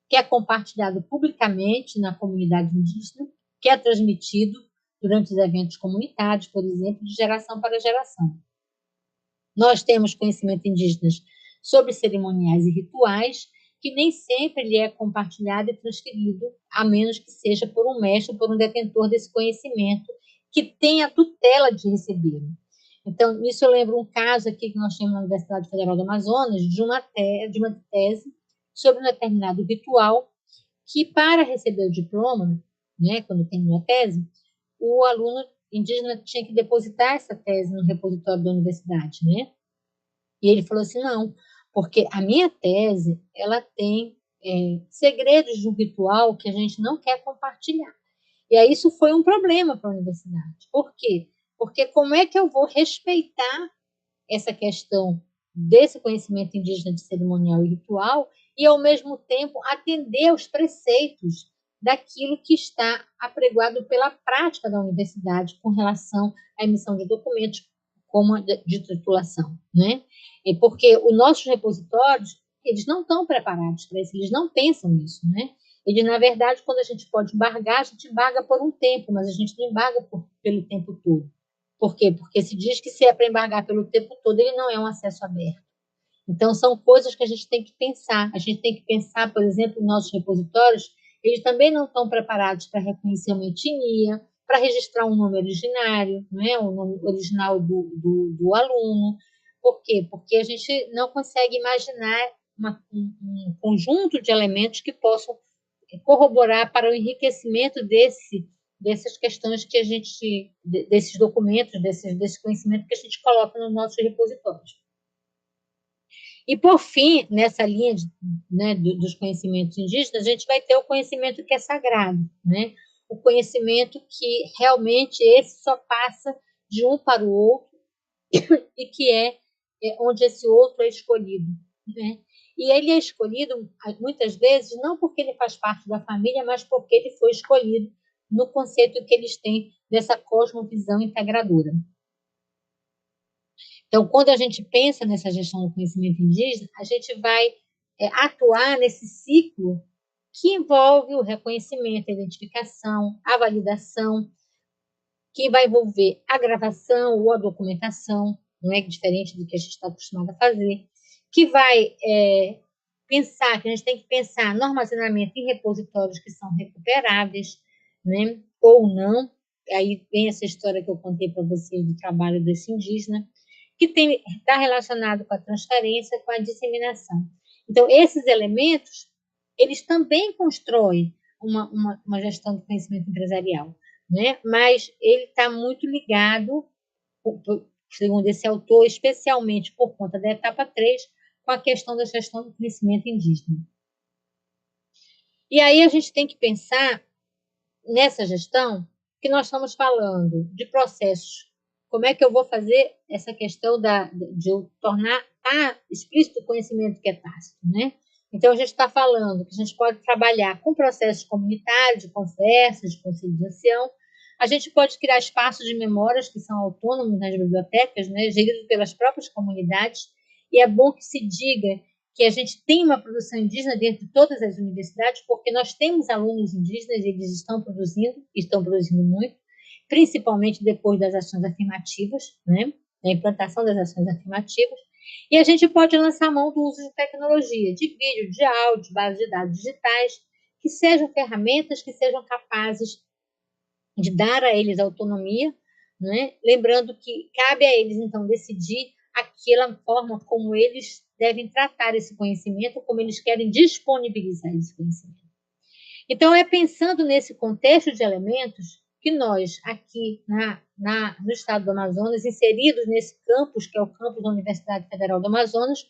[SPEAKER 3] que é compartilhado publicamente na comunidade indígena, que é transmitido durante os eventos comunitários, por exemplo, de geração para geração. Nós temos conhecimento indígena sobre cerimoniais e rituais, que nem sempre ele é compartilhado e transferido, a menos que seja por um mestre, por um detentor desse conhecimento, que tenha a tutela de recebê-lo. Então, isso eu lembro um caso aqui que nós temos na Universidade Federal do Amazonas, de uma tese sobre um determinado ritual, que para receber o diploma, né, quando tem uma tese, o aluno indígena tinha que depositar essa tese no repositório da universidade, né? E ele falou assim, não, porque a minha tese, ela tem segredos de um ritual que a gente não quer compartilhar. E aí isso foi um problema para a universidade. Por quê? Porque como é que eu vou respeitar essa questão desse conhecimento indígena de cerimonial e ritual e, ao mesmo tempo, atender aos preceitos daquilo que está apregoado pela prática da universidade com relação à emissão de documentos como a de titulação, né? E porque os nossos repositórios, eles não estão preparados para isso, eles não pensam nisso, né? Eles, na verdade, quando a gente pode embargar, a gente embarga por um tempo, mas a gente não embarga pelo tempo todo. Por quê? Porque se diz que se é para embargar pelo tempo todo, ele não é um acesso aberto. Então, são coisas que a gente tem que pensar. A gente tem que pensar, por exemplo, nos nossos repositórios, eles também não estão preparados para reconhecer uma etnia, para registrar um nome originário, né? O nome original do aluno. Por quê? Porque a gente não consegue imaginar um conjunto de elementos que possam corroborar para o enriquecimento dessas questões que a gente, desses documentos, desse conhecimento que a gente coloca nos nossos repositórios. E, por fim, nessa linha dos conhecimentos indígenas, a gente vai ter o conhecimento que é sagrado, né? O conhecimento que realmente esse só passa de um para o outro e que é onde esse outro é escolhido, né? E ele é escolhido, muitas vezes, não porque ele faz parte da família, mas porque ele foi escolhido no conceito que eles têm dessa cosmovisão integradora. Então, quando a gente pensa nessa gestão do conhecimento indígena, a gente vai atuar nesse ciclo que envolve o reconhecimento, a identificação, a validação, que vai envolver a gravação ou a documentação, não é diferente do que a gente está acostumado a fazer, que vai pensar, que a gente tem que pensar no armazenamento em repositórios que são recuperáveis, né, ou não. Aí vem essa história que eu contei para vocês do trabalho desse indígena, que está relacionado com a transferência, com a disseminação. Então, esses elementos, eles também constroem uma gestão do conhecimento empresarial, né? Mas ele está muito ligado, segundo esse autor, especialmente por conta da etapa 3, com a questão da gestão do conhecimento indígena. E aí a gente tem que pensar nessa gestão que nós estamos falando de processos. Como é que eu vou fazer essa questão de eu tornar explícito o conhecimento que é tácito, né? Então, a gente está falando que a gente pode trabalhar com processos comunitários, de conversa, de conciliação. A gente pode criar espaços de memórias que são autônomos nas bibliotecas, né, geridos pelas próprias comunidades. E é bom que se diga que a gente tem uma produção indígena dentro de todas as universidades, porque nós temos alunos indígenas e eles estão produzindo muito, principalmente depois das ações afirmativas, né, da implantação das ações afirmativas. E a gente pode lançar mão do uso de tecnologia, de vídeo, de áudio, de bases de dados digitais, que sejam ferramentas que sejam capazes de dar a eles autonomia, né? Lembrando que cabe a eles, então, decidir aquela forma como eles devem tratar esse conhecimento, como eles querem disponibilizar esse conhecimento. Então, é pensando nesse contexto de elementos que nós, aqui no estado do Amazonas, inseridos nesse campus, que é o campus da Universidade Federal do Amazonas,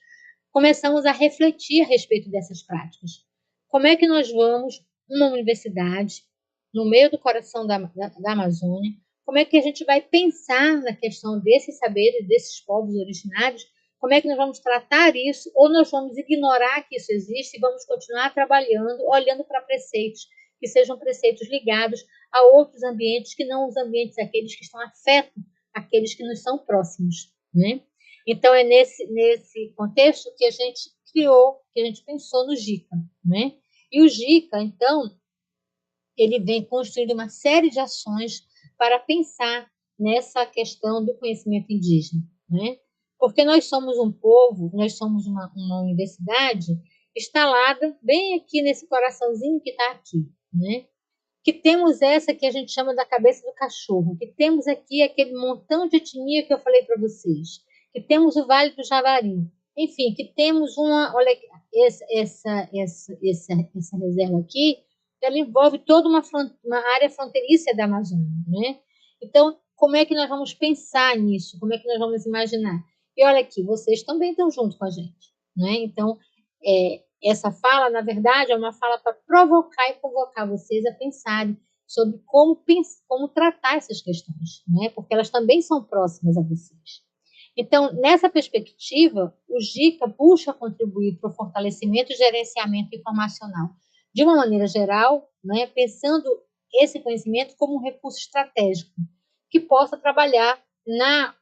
[SPEAKER 3] começamos a refletir a respeito dessas práticas. Como é que nós vamos, uma universidade, no meio do coração da Amazônia, como é que a gente vai pensar na questão desses saberes, desses povos originários, como é que nós vamos tratar isso, ou nós vamos ignorar que isso existe e vamos continuar trabalhando, olhando para preceitos, que sejam preceitos ligados a outros ambientes, que não os ambientes aqueles que estão afetos, aqueles que nos são próximos, né? Então, é nesse contexto que a gente criou, que a gente pensou no GICA, né? E o GICA, então, ele vem construindo uma série de ações para pensar nessa questão do conhecimento indígena, né? Porque nós somos um povo, nós somos uma universidade instalada bem aqui nesse coraçãozinho que está aqui, né? Que temos essa que a gente chama da cabeça do cachorro, que temos aqui aquele montão de etnia que eu falei para vocês, que temos o Vale do Javari, enfim, que temos olha, essa reserva aqui, ela envolve toda uma área fronteiriça da Amazônia, né? Então, como é que nós vamos pensar nisso? Como é que nós vamos imaginar? E olha aqui, vocês também estão junto com a gente, né? Então, essa fala, na verdade, é uma fala para provocar e convocar vocês a pensarem sobre como tratar essas questões, né? Porque elas também são próximas a vocês. Então, nessa perspectiva, o GICA busca contribuir para o fortalecimento e gerenciamento informacional de uma maneira geral, né? Pensando esse conhecimento como um recurso estratégico que possa trabalhar na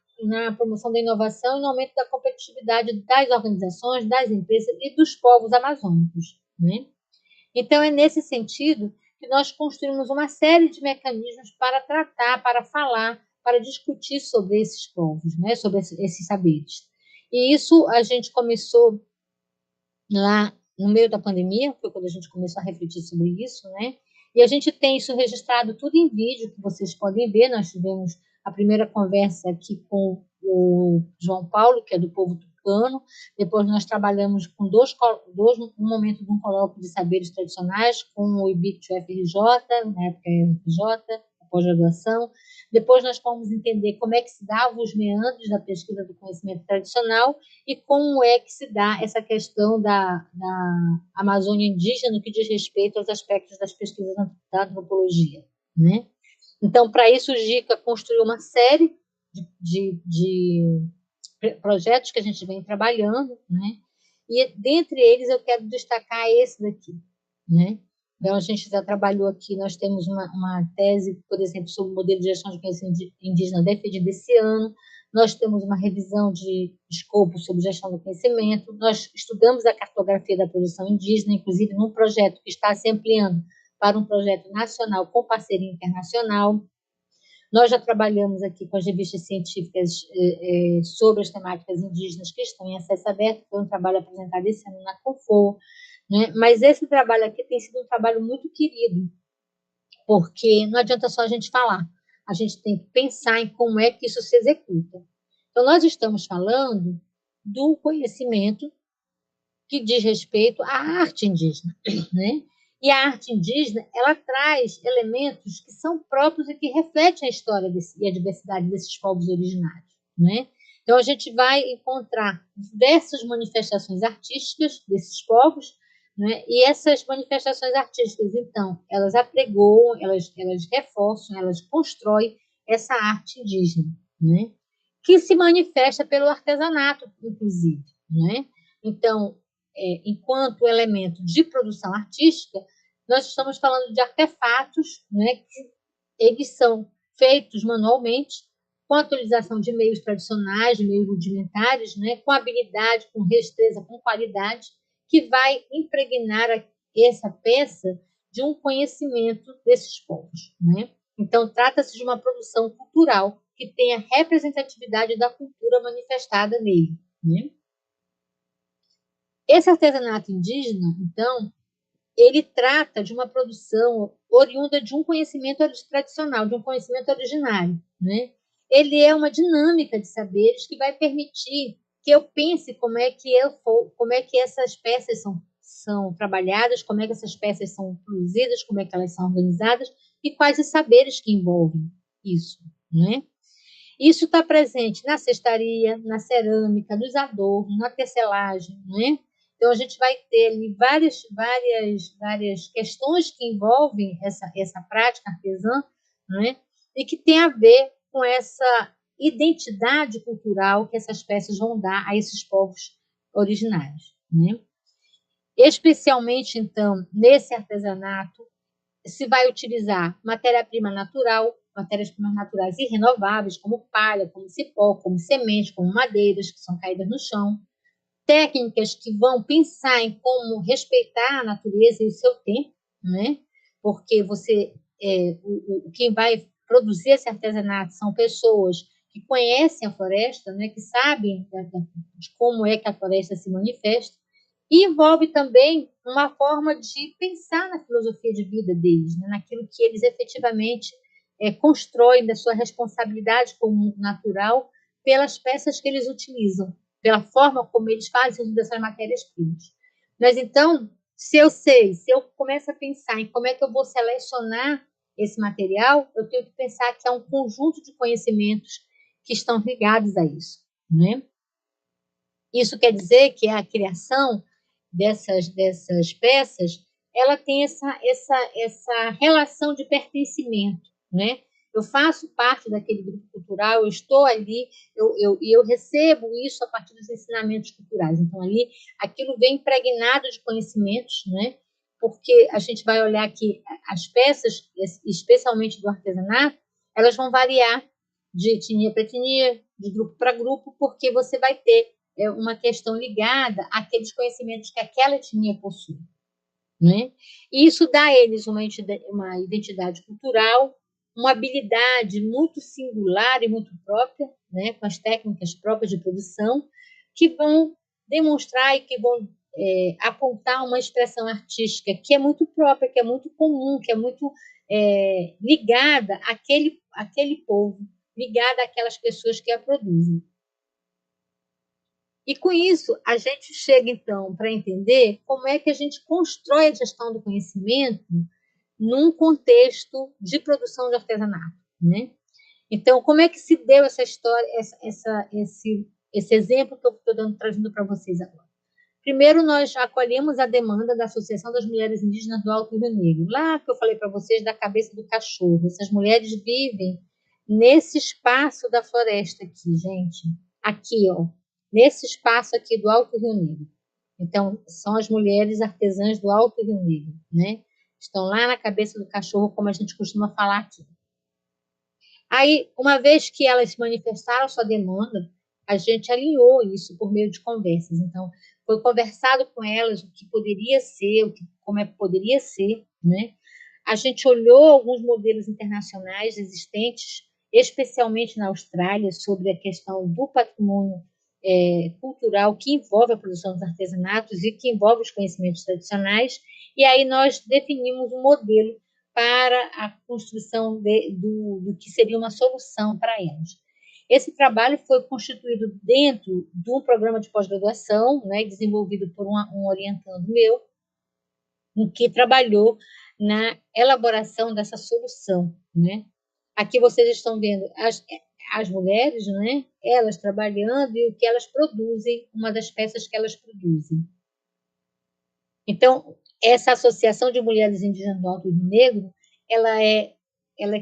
[SPEAKER 3] promoção da inovação e no aumento da competitividade das organizações, das empresas e dos povos amazônicos, né? Então, é nesse sentido que nós construímos uma série de mecanismos para tratar, para falar, para discutir sobre esses povos, né? Sobre esses saberes. E isso a gente começou lá no meio da pandemia, foi quando a gente começou a refletir sobre isso, né? E a gente tem isso registrado tudo em vídeo, que vocês podem ver. Nós tivemos a primeira conversa aqui com o João Paulo, que é do povo tucano. Depois nós trabalhamos com um momento de um colóquio de saberes tradicionais com o IBIC FRJ, na época FRJ, a pós-graduação. Depois nós fomos entender como é que se davam os meandros da pesquisa do conhecimento tradicional e como é que se dá essa questão da Amazônia indígena no que diz respeito aos aspectos das pesquisas da antropologia, né? Então, para isso, o GICA construiu uma série de projetos que a gente vem trabalhando, né? E dentre eles eu quero destacar esse daqui, né? Então, a gente já trabalhou aqui, nós temos uma tese, por exemplo, sobre o modelo de gestão de conhecimento indígena defendida esse ano. nós temos uma revisão de escopo sobre gestão do conhecimento, nós estudamos a cartografia da produção indígena, inclusive num projeto que está se ampliando para um projeto nacional com parceria internacional. Nós já trabalhamos aqui com as revistas científicas sobre as temáticas indígenas que estão em acesso aberto, foi um trabalho apresentado esse ano na Confor, né? Mas esse trabalho aqui tem sido um trabalho muito querido, porque não adianta só a gente falar, a gente tem que pensar em como é que isso se executa. Então, nós estamos falando do conhecimento que diz respeito à arte indígena, né? E a arte indígena, ela traz elementos que são próprios e que refletem a história e a diversidade desses povos originários, né? Então, a gente vai encontrar diversas manifestações artísticas desses povos, né? E essas manifestações artísticas, então, elas apregoam, elas reforçam, elas constroem essa arte indígena, né? Que se manifesta pelo artesanato, inclusive, né? Então, enquanto elemento de produção artística, nós estamos falando de artefatos, né, que eles são feitos manualmente, com a utilização de meios tradicionais, de meios rudimentares, né, com habilidade, com destreza, com qualidade, que vai impregnar essa peça de um conhecimento desses povos, né? Então, trata-se de uma produção cultural que tem a representatividade da cultura manifestada nele, né? Esse artesanato indígena, então, ele trata de uma produção oriunda de um conhecimento tradicional, de um conhecimento originário, né? Ele é uma dinâmica de saberes que vai permitir que eu pense como é que essas peças são trabalhadas, como é que essas peças são produzidas, como é que elas são organizadas e quais os saberes que envolvem isso, né? Isso está presente na cestaria, na cerâmica, nos adornos, na tecelagem, né? Então, a gente vai ter ali várias questões que envolvem essa prática artesã, né? E que tem a ver com essa identidade cultural que essas peças vão dar a esses povos originários, né? Especialmente, então, nesse artesanato, se vai utilizar matéria-prima natural, matérias-primas naturais e renováveis, como palha, como cipó, como semente, como madeiras que são caídas no chão, técnicas que vão pensar em como respeitar a natureza e o seu tempo, né? Porque quem vai produzir esse artesanato são pessoas que conhecem a floresta, né? Que sabem de como é que a floresta se manifesta, e envolve também uma forma de pensar na filosofia de vida deles, né? Naquilo que eles efetivamente constroem da sua responsabilidade como natural pelas peças que eles utilizam, pela forma como eles fazem uso dessas matérias-primas. Mas então, se eu começo a pensar em como é que eu vou selecionar esse material, eu tenho que pensar que é um conjunto de conhecimentos que estão ligados a isso, né? Isso quer dizer que a criação dessas peças, ela tem essa relação de pertencimento, né? Eu faço parte daquele grupo cultural, eu estou ali, eu recebo isso a partir dos ensinamentos culturais. Então, ali, aquilo vem impregnado de conhecimentos, né? Porque a gente vai olhar que as peças, especialmente do artesanato, elas vão variar de etnia para etnia, de grupo para grupo, porque você vai ter uma questão ligada àqueles conhecimentos que aquela etnia possui, né? E isso dá a eles uma identidade cultural, uma habilidade muito singular e muito própria, né? Com as técnicas próprias de produção, que vão demonstrar e que vão apontar uma expressão artística que é muito própria, que é muito comum, que é muito ligada àquele povo, ligada àquelas pessoas que a produzem. E com isso, a gente chega, então, para entender como é que a gente constrói a gestão do conhecimento num contexto de produção de artesanato, né? Então, como é que se deu essa história, esse exemplo que eu estou trazendo para vocês agora? Primeiro, nós acolhemos a demanda da Associação das Mulheres Indígenas do Alto Rio Negro, lá que eu falei para vocês da cabeça do cachorro. Essas mulheres vivem nesse espaço da floresta aqui, gente. Aqui, ó, nesse espaço aqui do Alto Rio Negro. Então, são as mulheres artesãs do Alto Rio Negro, né? Estão lá na cabeça do cachorro, como a gente costuma falar aqui. Aí, uma vez que elas manifestaram sua demanda, a gente alinhou isso por meio de conversas. Então, foi conversado com elas o que poderia ser, como é que poderia ser, né? A gente olhou alguns modelos internacionais existentes, especialmente na Austrália, sobre a questão do patrimônio cultural que envolve a produção dos artesanatos e que envolve os conhecimentos tradicionais, e aí nós definimos um modelo para a construção do que seria uma solução para elas. Esse trabalho foi constituído dentro de um programa de pós-graduação, né, desenvolvido por um orientando meu, em que trabalhou na elaboração dessa solução, né? Aqui vocês estão vendo as mulheres, né? Elas trabalhando e o que elas produzem, uma das peças que elas produzem. Então, essa associação de mulheres indígenas do Alto Rio Negro, ela é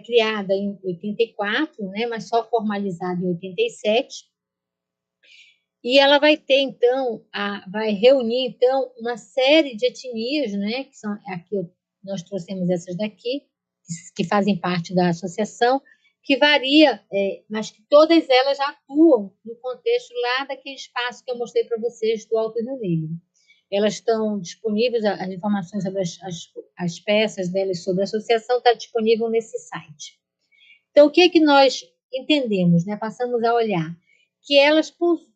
[SPEAKER 3] criada em 84, né? Mas só formalizada em 87. E ela vai ter, então, vai reunir, então, uma série de etnias, né, que são aqui, nós trouxemos essas daqui, que fazem parte da associação, que varia, mas que todas elas atuam no contexto lá daquele espaço que eu mostrei para vocês do Alto Rio Negro. Elas estão disponíveis, as informações sobre as peças delas sobre a associação está disponível nesse site. Então, o que é que nós entendemos, né? Passamos a olhar que elas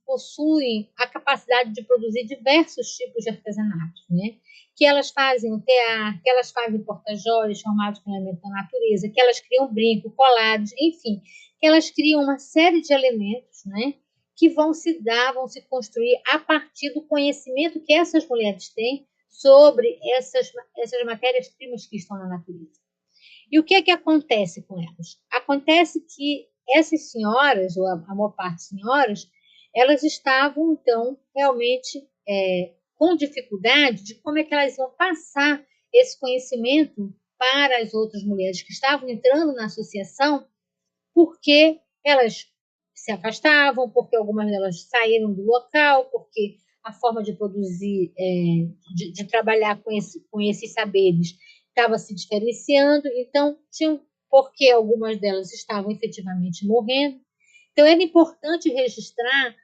[SPEAKER 3] possuem a capacidade de produzir diversos tipos de artesanato, né? Que elas fazem o tear, que elas fazem porta-joias formados com elementos da natureza, que elas criam brinco, colares, enfim, que elas criam uma série de elementos, né? Que vão se construir a partir do conhecimento que essas mulheres têm sobre essas matérias-primas que estão na natureza. E o que é que acontece com elas? Acontece que essas senhoras, ou a maior parte senhoras, elas estavam, então, realmente com dificuldade de como é que elas iam passar esse conhecimento para as outras mulheres que estavam entrando na associação, porque elas se afastavam, porque algumas delas saíram do local, porque a forma de produzir, de trabalhar com esses saberes estava se diferenciando, então, porque algumas delas estavam efetivamente morrendo. Então, era importante registrar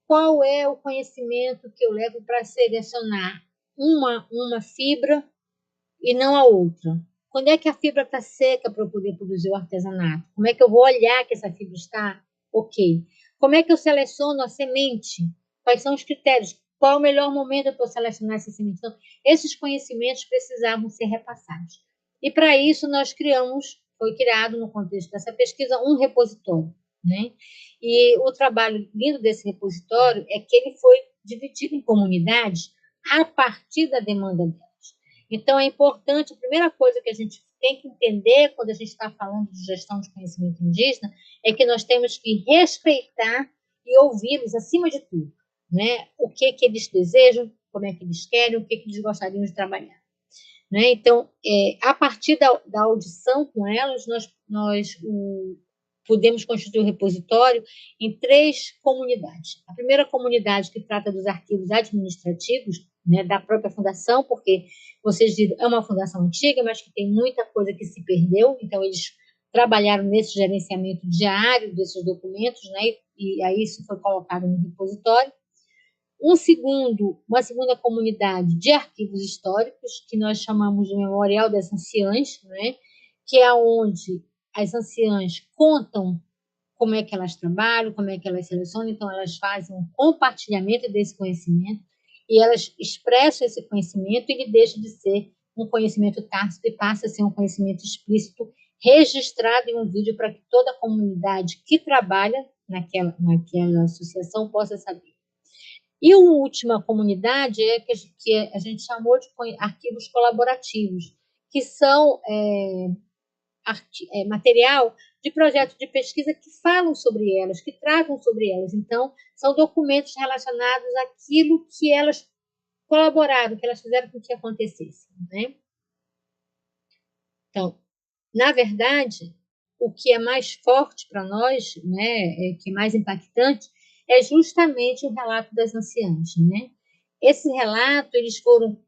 [SPEAKER 3] qual é o conhecimento que eu levo para selecionar uma fibra e não a outra. Quando é que a fibra está seca para eu poder produzir o artesanato? Como é que eu vou olhar que essa fibra está ok? Como é que eu seleciono a semente? Quais são os critérios? Qual é o melhor momento para eu selecionar essa semente? Então, esses conhecimentos precisavam ser repassados. E para isso foi criado no contexto dessa pesquisa um repositório, né? E o trabalho lindo desse repositório é que ele foi dividido em comunidades a partir da demanda delas. Então, é importante, a primeira coisa que a gente tem que entender quando a gente está falando de gestão de conhecimento indígena é que nós temos que respeitar e ouvi-los acima de tudo, né? O que eles desejam, como é que eles querem, o que eles gostariam de trabalhar. Né? Então, a partir da audição com elas, nós podemos constituir um repositório em 3 comunidades. A primeira comunidade que trata dos arquivos administrativos, né, da própria fundação, porque vocês viram, é uma fundação antiga, mas que tem muita coisa que se perdeu, então eles trabalharam nesse gerenciamento diário desses documentos, né, e aí isso foi colocado no repositório. Uma segunda comunidade de arquivos históricos, que nós chamamos de Memorial das Anciãs, né, que é onde as anciãs contam como é que elas trabalham, como é que elas selecionam, então elas fazem um compartilhamento desse conhecimento e elas expressam esse conhecimento e ele deixa de ser um conhecimento tácito e passa a ser um conhecimento explícito, registrado em um vídeo para que toda a comunidade que trabalha naquela associação possa saber. E a última comunidade é que a gente chamou de arquivos colaborativos, que são material de projetos de pesquisa que falam sobre elas, que tratam sobre elas. Então, são documentos relacionados àquilo que elas colaboraram, que elas fizeram com que acontecesse. Né? Então, na verdade, o que é mais forte para nós, né, que é mais impactante, é justamente o relato das anciãs. Né? Esse relato, eles foram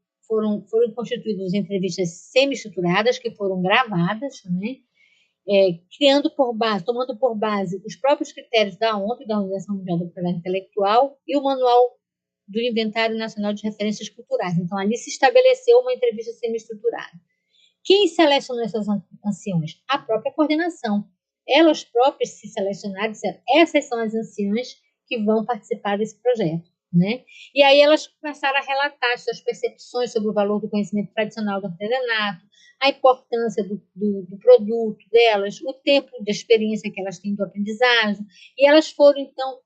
[SPEAKER 3] constituídos em entrevistas semi-estruturadas, que foram gravadas, né? criando por base, tomando por base os próprios critérios da OMP, da Organização Mundial da Propriedade Intelectual, e o Manual do Inventário Nacional de Referências Culturais. Então, ali se estabeleceu uma entrevista semi-estruturada. Quem selecionou essas anciões? A própria coordenação. Elas próprias se selecionaram e disseram, essas são as anciãs que vão participar desse projeto. Né? E aí elas começaram a relatar suas percepções sobre o valor do conhecimento tradicional do artesanato, a importância do produto delas, o tempo de experiência que elas têm do aprendizagem, e elas foram, então,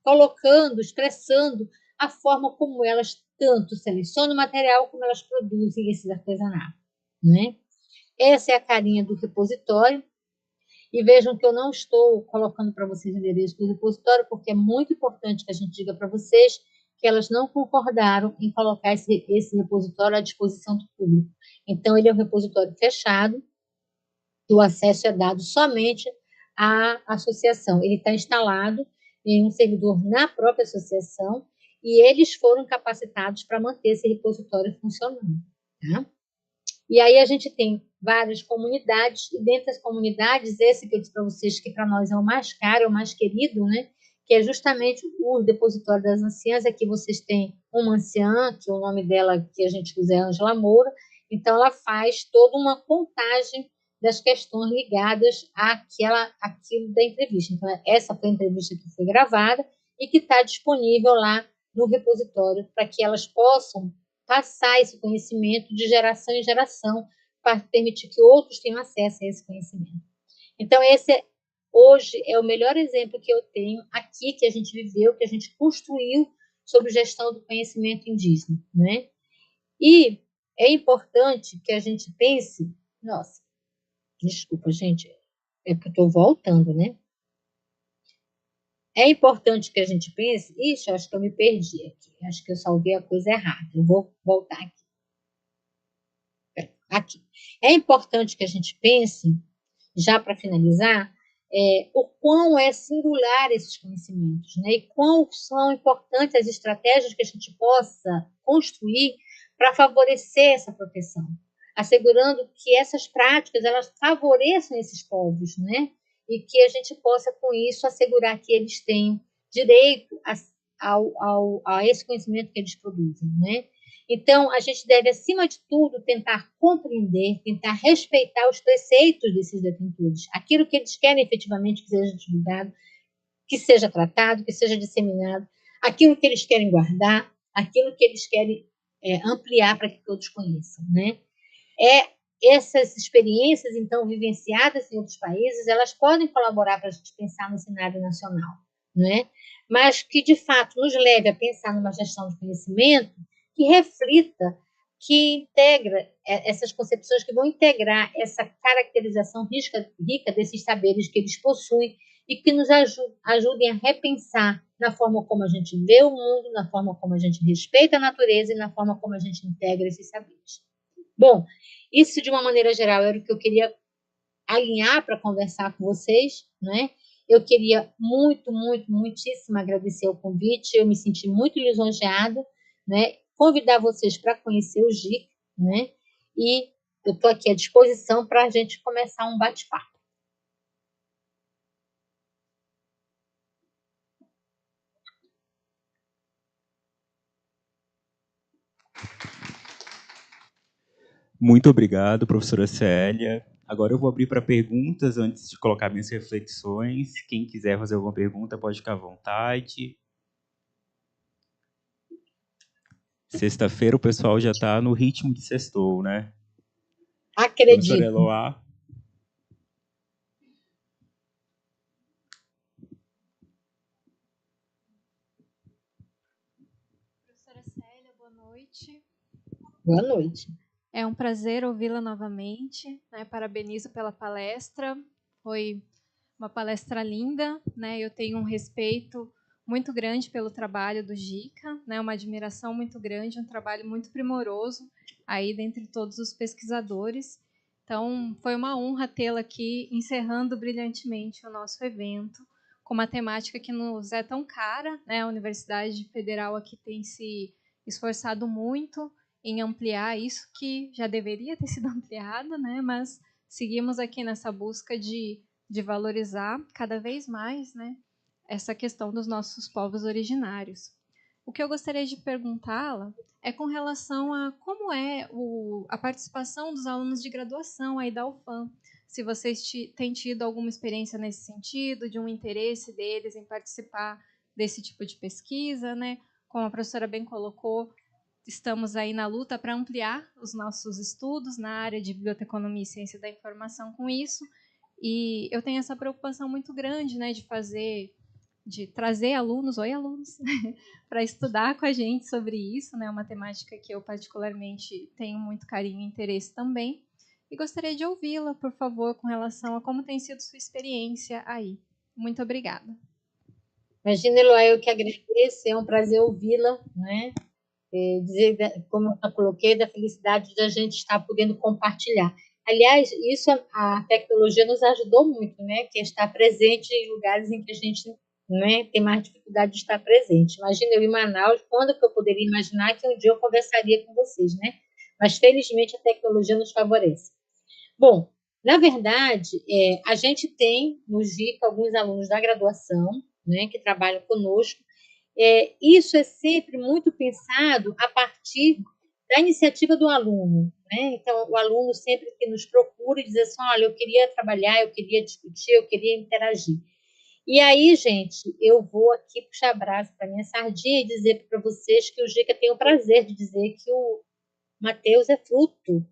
[SPEAKER 3] colocando, expressando a forma como elas tanto selecionam o material como elas produzem esses artesanatos. Né? Essa é a carinha do repositório. E vejam que eu não estou colocando para vocês o endereço do repositório, porque é muito importante que a gente diga para vocês que elas não concordaram em colocar esse repositório à disposição do público. Então, ele é um repositório fechado, o acesso é dado somente à associação. Ele está instalado em um servidor na própria associação e eles foram capacitados para manter esse repositório funcionando. Tá? E aí a gente tem várias comunidades, e dentre as comunidades, esse que eu disse para vocês que para nós é o mais caro, é o mais querido, né? Que é justamente o Depositório das Anciãs. Aqui vocês têm uma anciã, que o nome dela que a gente usa é Ângela Moura, então ela faz toda uma contagem das questões ligadas àquilo da entrevista. Então, essa foi a entrevista que foi gravada e que está disponível lá no repositório para que elas possam passar esse conhecimento de geração em geração para permitir que outros tenham acesso a esse conhecimento. Então, esse hoje é o melhor exemplo que eu tenho aqui, que a gente viveu, que a gente construiu sobre gestão do conhecimento indígena. Né? E é importante que a gente pense... Nossa, desculpa, gente, é porque eu estou voltando, né? É importante que a gente pense... Ixi, acho que eu me perdi aqui. Acho que eu salvei a coisa errada. Eu vou voltar aqui. Aqui. É importante que a gente pense, já para finalizar, o quão é singular esses conhecimentos, né? E quão são importantes as estratégias que a gente possa construir para favorecer essa proteção, assegurando que essas práticas elas favoreçam esses povos, né? E que a gente possa, com isso, assegurar que eles tenham direito a esse conhecimento que eles produzem, né? Então, a gente deve, acima de tudo, tentar compreender, tentar respeitar os preceitos desses detentores, aquilo que eles querem efetivamente que seja divulgado, que seja tratado, que seja disseminado, aquilo que eles querem guardar, aquilo que eles querem ampliar para que todos conheçam, né? Essas experiências, então, vivenciadas em outros países, elas podem colaborar para a gente pensar no cenário nacional, né? Mas que, de fato, nos leve a pensar numa gestão de conhecimento que reflita, que integra essas concepções, que vão integrar essa caracterização rica desses saberes que eles possuem e que nos ajudem a repensar na forma como a gente vê o mundo, na forma como a gente respeita a natureza e na forma como a gente integra esses saberes. Bom, isso de uma maneira geral era o que eu queria alinhar para conversar com vocês, né? Eu queria muitíssimo agradecer o convite, eu me senti muito lisonjeada, né? Convidar vocês para conhecer o GIC, né? E eu estou aqui à disposição para a gente começar um bate-papo.
[SPEAKER 2] Muito obrigado, professora Célia. Agora eu vou abrir para perguntas antes de colocar minhas reflexões. Quem quiser fazer alguma pergunta pode ficar à vontade. Sexta-feira o pessoal já está no ritmo de sextou, né?
[SPEAKER 3] Acredito.
[SPEAKER 2] Professora Eloá.
[SPEAKER 1] Professora Célia, boa noite.
[SPEAKER 3] Boa noite.
[SPEAKER 1] É um prazer ouvi-la novamente, né? Parabenizo pela palestra. Foi uma palestra linda, né? Eu tenho um respeito muito grande pelo trabalho do GICA, né? Uma admiração muito grande, um trabalho muito primoroso aí dentre todos os pesquisadores. Então, foi uma honra tê-la aqui encerrando brilhantemente o nosso evento com uma temática que nos é tão cara, né? A Universidade Federal aqui tem se esforçado muito em ampliar isso que já deveria ter sido ampliado, né? Mas seguimos aqui nessa busca de valorizar cada vez mais, né, essa questão dos nossos povos originários. O que eu gostaria de perguntá-la é com relação a como é a participação dos alunos de graduação aí da UFAM. Se vocês têm tido alguma experiência nesse sentido, de um interesse deles em participar desse tipo de pesquisa, né? Como a professora bem colocou, estamos aí na luta para ampliar os nossos estudos na área de biblioteconomia e ciência da informação com isso, e eu tenho essa preocupação muito grande, né, de trazer alunos, para estudar com a gente sobre isso, né, uma temática que eu particularmente tenho muito carinho e interesse também, e gostaria de ouvi-la, por favor, com relação a como tem sido sua experiência aí. Muito obrigada.
[SPEAKER 3] Imagina, Eloá, eu que agradeço, é um prazer ouvi-la, né? Dizer, como eu já coloquei, da felicidade de a gente estar podendo compartilhar. Aliás, isso a tecnologia nos ajudou muito, né? Que é estar presente em lugares em que a gente, né, tem mais dificuldade de estar presente. Imagina eu em Manaus, quando que eu poderia imaginar que um dia eu conversaria com vocês, né? Mas felizmente a tecnologia nos favorece. Bom, na verdade, a gente tem no GICA alguns alunos da graduação, né, que trabalham conosco. Isso é sempre muito pensado a partir da iniciativa do aluno, né? Então, o aluno sempre que nos procura e diz assim, olha, eu queria trabalhar, eu queria discutir, eu queria interagir. E aí, gente, eu vou aqui puxar braço para minha sardinha e dizer para vocês que o GICA tem o prazer de dizer que o Matheus é fruto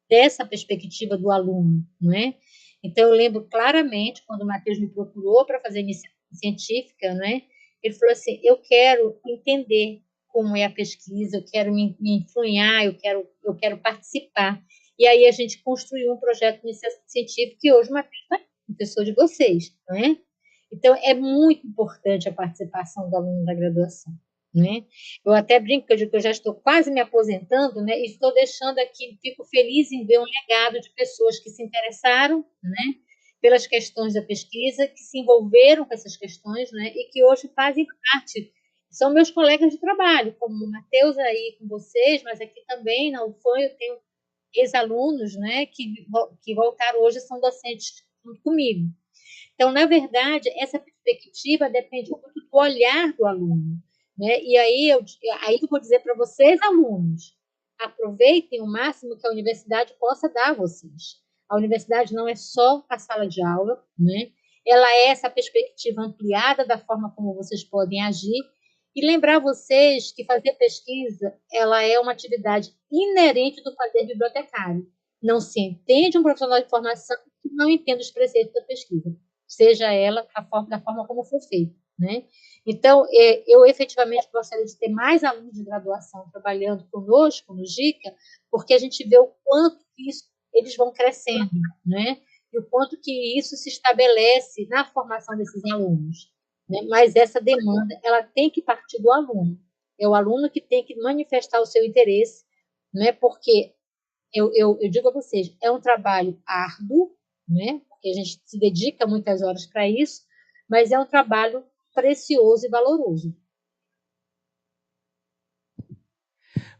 [SPEAKER 3] dessa perspectiva do aluno, não é? Então, eu lembro claramente, quando o Matheus me procurou para fazer iniciação científica, né? Ele falou assim, eu quero entender como é a pesquisa, eu quero me influenciar, eu quero participar. E aí a gente construiu um projeto de iniciação científica que hoje o Matheus é professor de vocês, não é? Então, é muito importante a participação do aluno da graduação, né? Eu até brinco, eu digo que eu já estou quase me aposentando, né? E estou deixando aqui, fico feliz em ver um legado de pessoas que se interessaram, né, pelas questões da pesquisa, que se envolveram com essas questões, né, e que hoje fazem parte, são meus colegas de trabalho, como o Matheus aí com vocês, mas aqui também na UFAM eu tenho ex-alunos, né, que voltaram hoje são docentes junto comigo. Então, na verdade, essa perspectiva depende muito do olhar do aluno, né? E aí eu vou dizer para vocês, alunos, aproveitem o máximo que a universidade possa dar a vocês. A universidade não é só a sala de aula, né? Ela é essa perspectiva ampliada da forma como vocês podem agir. E lembrar vocês que fazer pesquisa, ela é uma atividade inerente do fazer bibliotecário. Não se entende um profissional de formação que não entende os preceitos da pesquisa, seja ela da forma como for feita, né? Então, eu efetivamente gostaria de ter mais alunos de graduação trabalhando conosco no GICA, porque a gente vê o quanto que eles vão crescendo, né? E o quanto que isso se estabelece na formação desses alunos, né? Mas essa demanda, ela tem que partir do aluno. É o aluno que tem que manifestar o seu interesse, né? Porque eu digo a vocês, é um trabalho árduo, né? Porque a gente se dedica muitas horas para isso, mas é um trabalho precioso e valoroso.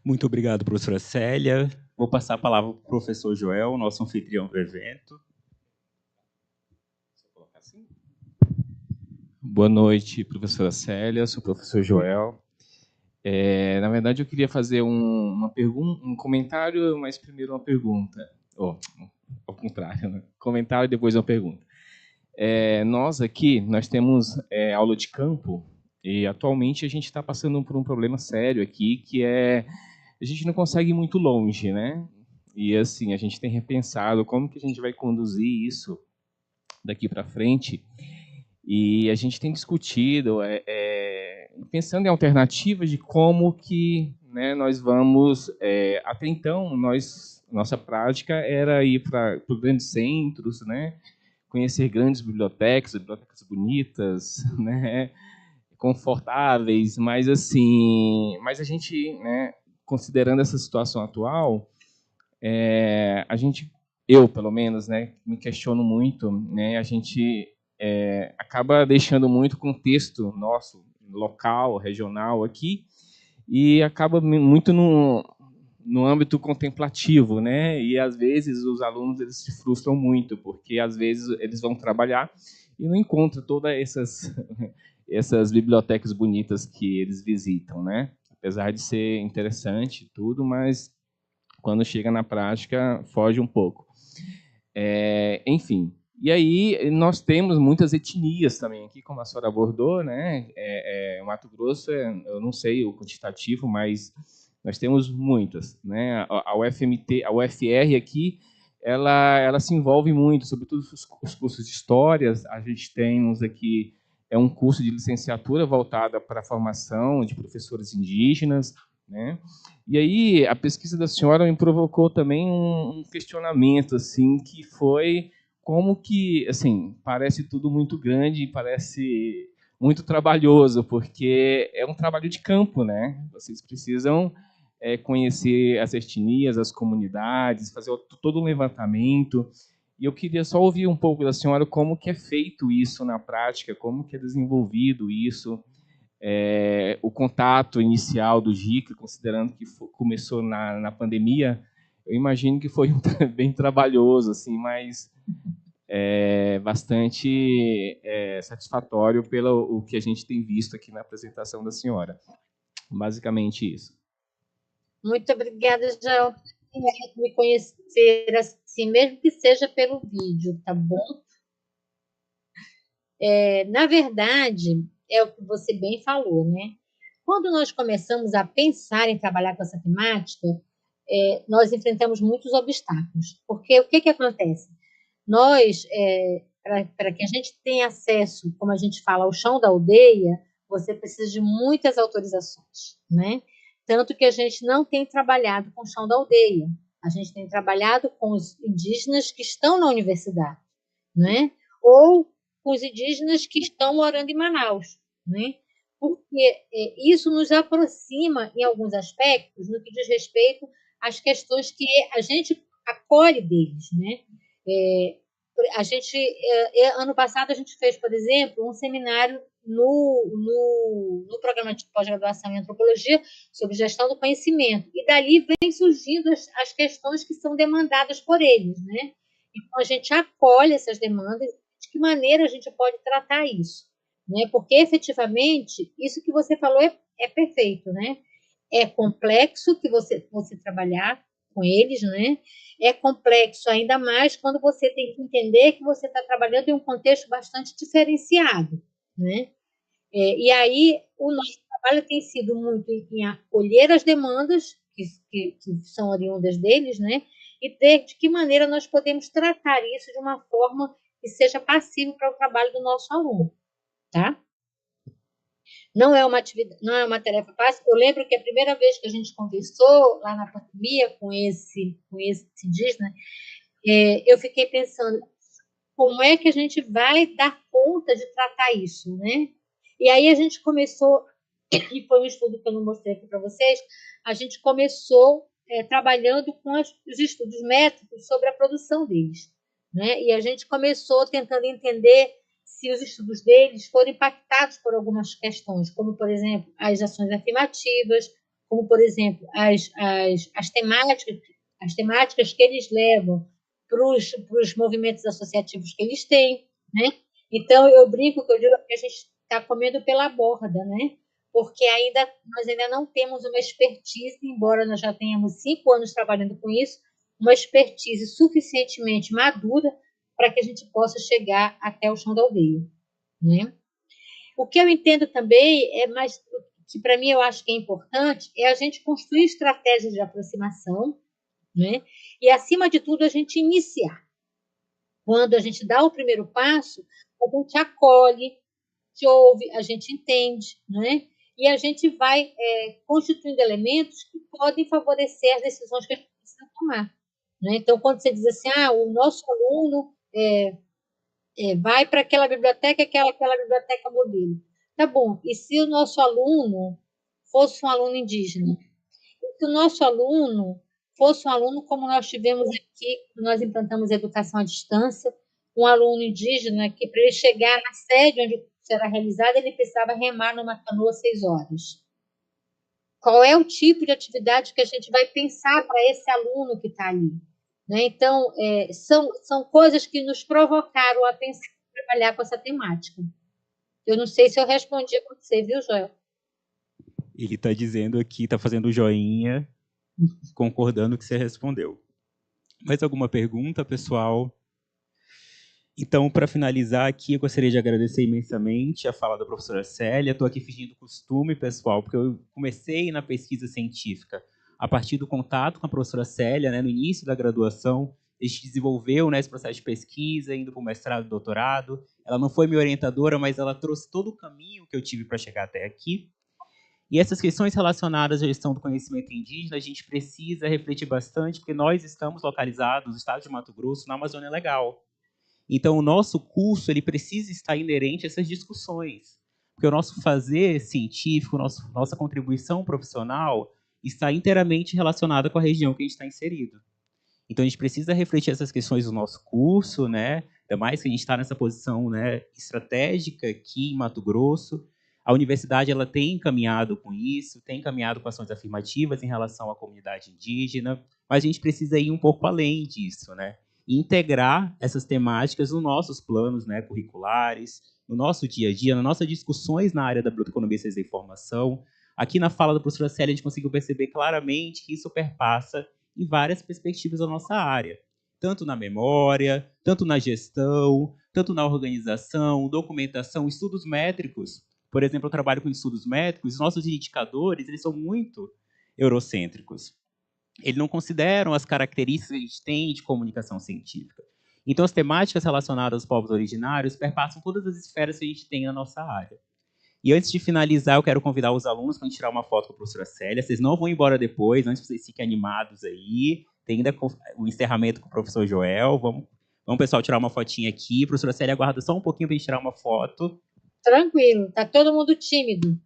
[SPEAKER 2] Muito obrigado, professora Célia. Vou passar a palavra para o professor Joel, nosso anfitrião do evento.
[SPEAKER 4] Boa noite, professora Célia, sou o professor Joel. Na verdade, eu queria fazer um comentário, mas primeiro uma pergunta. Ao contrário, né? Comentário e depois uma pergunta. Nós temos aula de campo e atualmente a gente está passando por um problema sério aqui, que é a gente não consegue ir muito longe, né? E assim, a gente tem repensado como que a gente vai conduzir isso daqui para frente. E a gente tem discutido, pensando em alternativas de como que, né, nós vamos... até então, nossa prática era ir para grandes centros, né, conhecer grandes bibliotecas bonitas, né, confortáveis, mas a gente, né, considerando essa situação atual, eu pelo menos, né, me questiono muito, né, a gente acaba deixando muito contexto nosso, local, regional aqui, e acaba muito no âmbito contemplativo, né? E às vezes os alunos eles se frustram muito, porque às vezes eles vão trabalhar e não encontram todas essas bibliotecas bonitas que eles visitam, né? Apesar de ser interessante e tudo, mas quando chega na prática foge um pouco. Enfim. E aí nós temos muitas etnias também aqui, como a senhora abordou, né? Mato Grosso, eu não sei o quantitativo, mas nós temos muitas, né? A UFMT, a UFR aqui, ela se envolve muito, sobretudo os cursos de histórias. A gente tem uns aqui um curso de licenciatura voltada para a formação de professores indígenas, né? E aí a pesquisa da senhora me provocou também um questionamento, assim, que foi como que, assim, parece tudo muito grande, parece muito trabalhoso, porque é um trabalho de campo, né? Vocês precisam conhecer as etnias, as comunidades, fazer todo um levantamento. E eu queria só ouvir um pouco da senhora como que é feito isso na prática, como que é desenvolvido isso, o contato inicial do GIC, considerando que começou na pandemia. Eu imagino que foi bem trabalhoso, assim, mas bastante satisfatório pelo o que a gente tem visto aqui na apresentação da senhora. Basicamente isso.
[SPEAKER 3] Muito obrigada, Joel, por me conhecer assim, mesmo que seja pelo vídeo, tá bom? Na verdade, é o que você bem falou, né? Quando nós começamos a pensar em trabalhar com essa temática, nós enfrentamos muitos obstáculos. Porque o que acontece? Nós, para que a gente tenha acesso, como a gente fala, ao chão da aldeia, você precisa de muitas autorizações, né? Tanto que a gente não tem trabalhado com o chão da aldeia. A gente tem trabalhado com os indígenas que estão na universidade, né? Ou com os indígenas que estão morando em Manaus, né? Porque isso nos aproxima em alguns aspectos no que diz respeito às questões que a gente acolhe deles, né? Ano passado a gente fez, por exemplo, um seminário no programa de pós-graduação em antropologia sobre gestão do conhecimento, e dali vem surgindo as questões que são demandadas por eles, né? Então a gente acolhe essas demandas. De que maneira a gente pode tratar isso, né? Porque efetivamente isso que você falou é perfeito, né? É complexo que você trabalhar com eles, né? É complexo ainda mais quando você tem que entender que você está trabalhando em um contexto bastante diferenciado, né? E aí o nosso trabalho tem sido muito em acolher as demandas que são oriundas deles, né? E ver de que maneira nós podemos tratar isso de uma forma que seja passível para o trabalho do nosso aluno, tá? Não é uma atividade, não é uma tarefa fácil. Eu lembro que a primeira vez que a gente conversou lá na pandemia com esse indígena, eu fiquei pensando como é que a gente vai dar conta de tratar isso, né? E aí a gente começou, e foi um estudo que eu não mostrei aqui para vocês, a gente começou trabalhando com os estudos métricos sobre a produção deles, né? E a gente começou tentando entender se os estudos deles foram impactados por algumas questões, como, por exemplo, as ações afirmativas, como, por exemplo, as temáticas que eles levam para os movimentos associativos que eles têm, né? Então, eu brinco que eu digo que a gente está comendo pela borda, né? Porque nós ainda não temos uma expertise, embora nós já tenhamos 5 anos trabalhando com isso, uma expertise suficientemente madura para que a gente possa chegar até o chão da aldeia, né? O que eu entendo também que para mim eu acho que é importante, é a gente construir estratégias de aproximação, né? E acima de tudo a gente iniciar. Quando a gente dá o primeiro passo, a gente acolhe, te ouve, a gente entende, né? E a gente vai constituindo elementos que podem favorecer as decisões que a gente precisa tomar, né? Então, quando você diz assim, o nosso aluno vai para aquela biblioteca, aquela biblioteca modelo. Tá bom, e se o nosso aluno fosse um aluno indígena? Se o nosso aluno fosse um aluno como nós tivemos aqui, nós implantamos educação à distância, um aluno indígena que, para ele chegar na sede onde será realizado, ele precisava remar numa canoa 6 horas. qual é o tipo de atividade que a gente vai pensar para esse aluno que está ali. Né? Então, são coisas que nos provocaram a pensar em trabalhar com essa temática. Eu não sei se eu respondi a você, viu, Joel?
[SPEAKER 2] Ele está dizendo aqui, está fazendo joinha, concordando que você respondeu. Mais alguma pergunta, pessoal? Então, para finalizar aqui, eu gostaria de agradecer imensamente a fala da professora Célia. Estou aqui fingindo costume, pessoal, porque eu comecei na pesquisa científica a partir do contato com a professora Célia, né, no início da graduação. A gente desenvolveu, né, esse processo de pesquisa, indo para o mestrado e doutorado. Ela não foi minha orientadora, mas ela trouxe todo o caminho que eu tive para chegar até aqui. E essas questões relacionadas à gestão do conhecimento indígena, a gente precisa refletir bastante, porque nós estamos localizados no estado de Mato Grosso, na Amazônia Legal. Então, o nosso curso ele precisa estar inerente a essas discussões, porque o nosso fazer científico, nossa contribuição profissional está inteiramente relacionada com a região que a gente está inserido. Então, a gente precisa refletir essas questões do nosso curso, né? Ainda mais que a gente está nessa posição, né, estratégica aqui em Mato Grosso. A universidade ela tem caminhado com isso, tem caminhado com ações afirmativas em relação à comunidade indígena, mas a gente precisa ir um pouco além disso, né? E integrar essas temáticas nos nossos planos, né, curriculares, no nosso dia a dia, nas nossas discussões na área da bioeconomia e ciência da informação. Aqui na fala da professora Célia, a gente conseguiu perceber claramente que isso perpassa em várias perspectivas da nossa área, tanto na memória, tanto na gestão, tanto na organização, documentação, estudos métricos. Por exemplo, eu trabalho com estudos métricos, os nossos indicadores eles são muito eurocêntricos. Eles não consideram as características que a gente tem de comunicação científica. Então, as temáticas relacionadas aos povos originários perpassam todas as esferas que a gente tem na nossa área. E antes de finalizar, eu quero convidar os alunos para a gente tirar uma foto com a professora Célia. Vocês não vão embora depois, antes que vocês fiquem animados aí. Tem ainda o encerramento com o professor Joel. Vamos, pessoal, tirar uma fotinha aqui. A professora Célia aguarda só um pouquinho para a gente tirar uma foto.
[SPEAKER 3] Tranquilo, tá todo mundo tímido.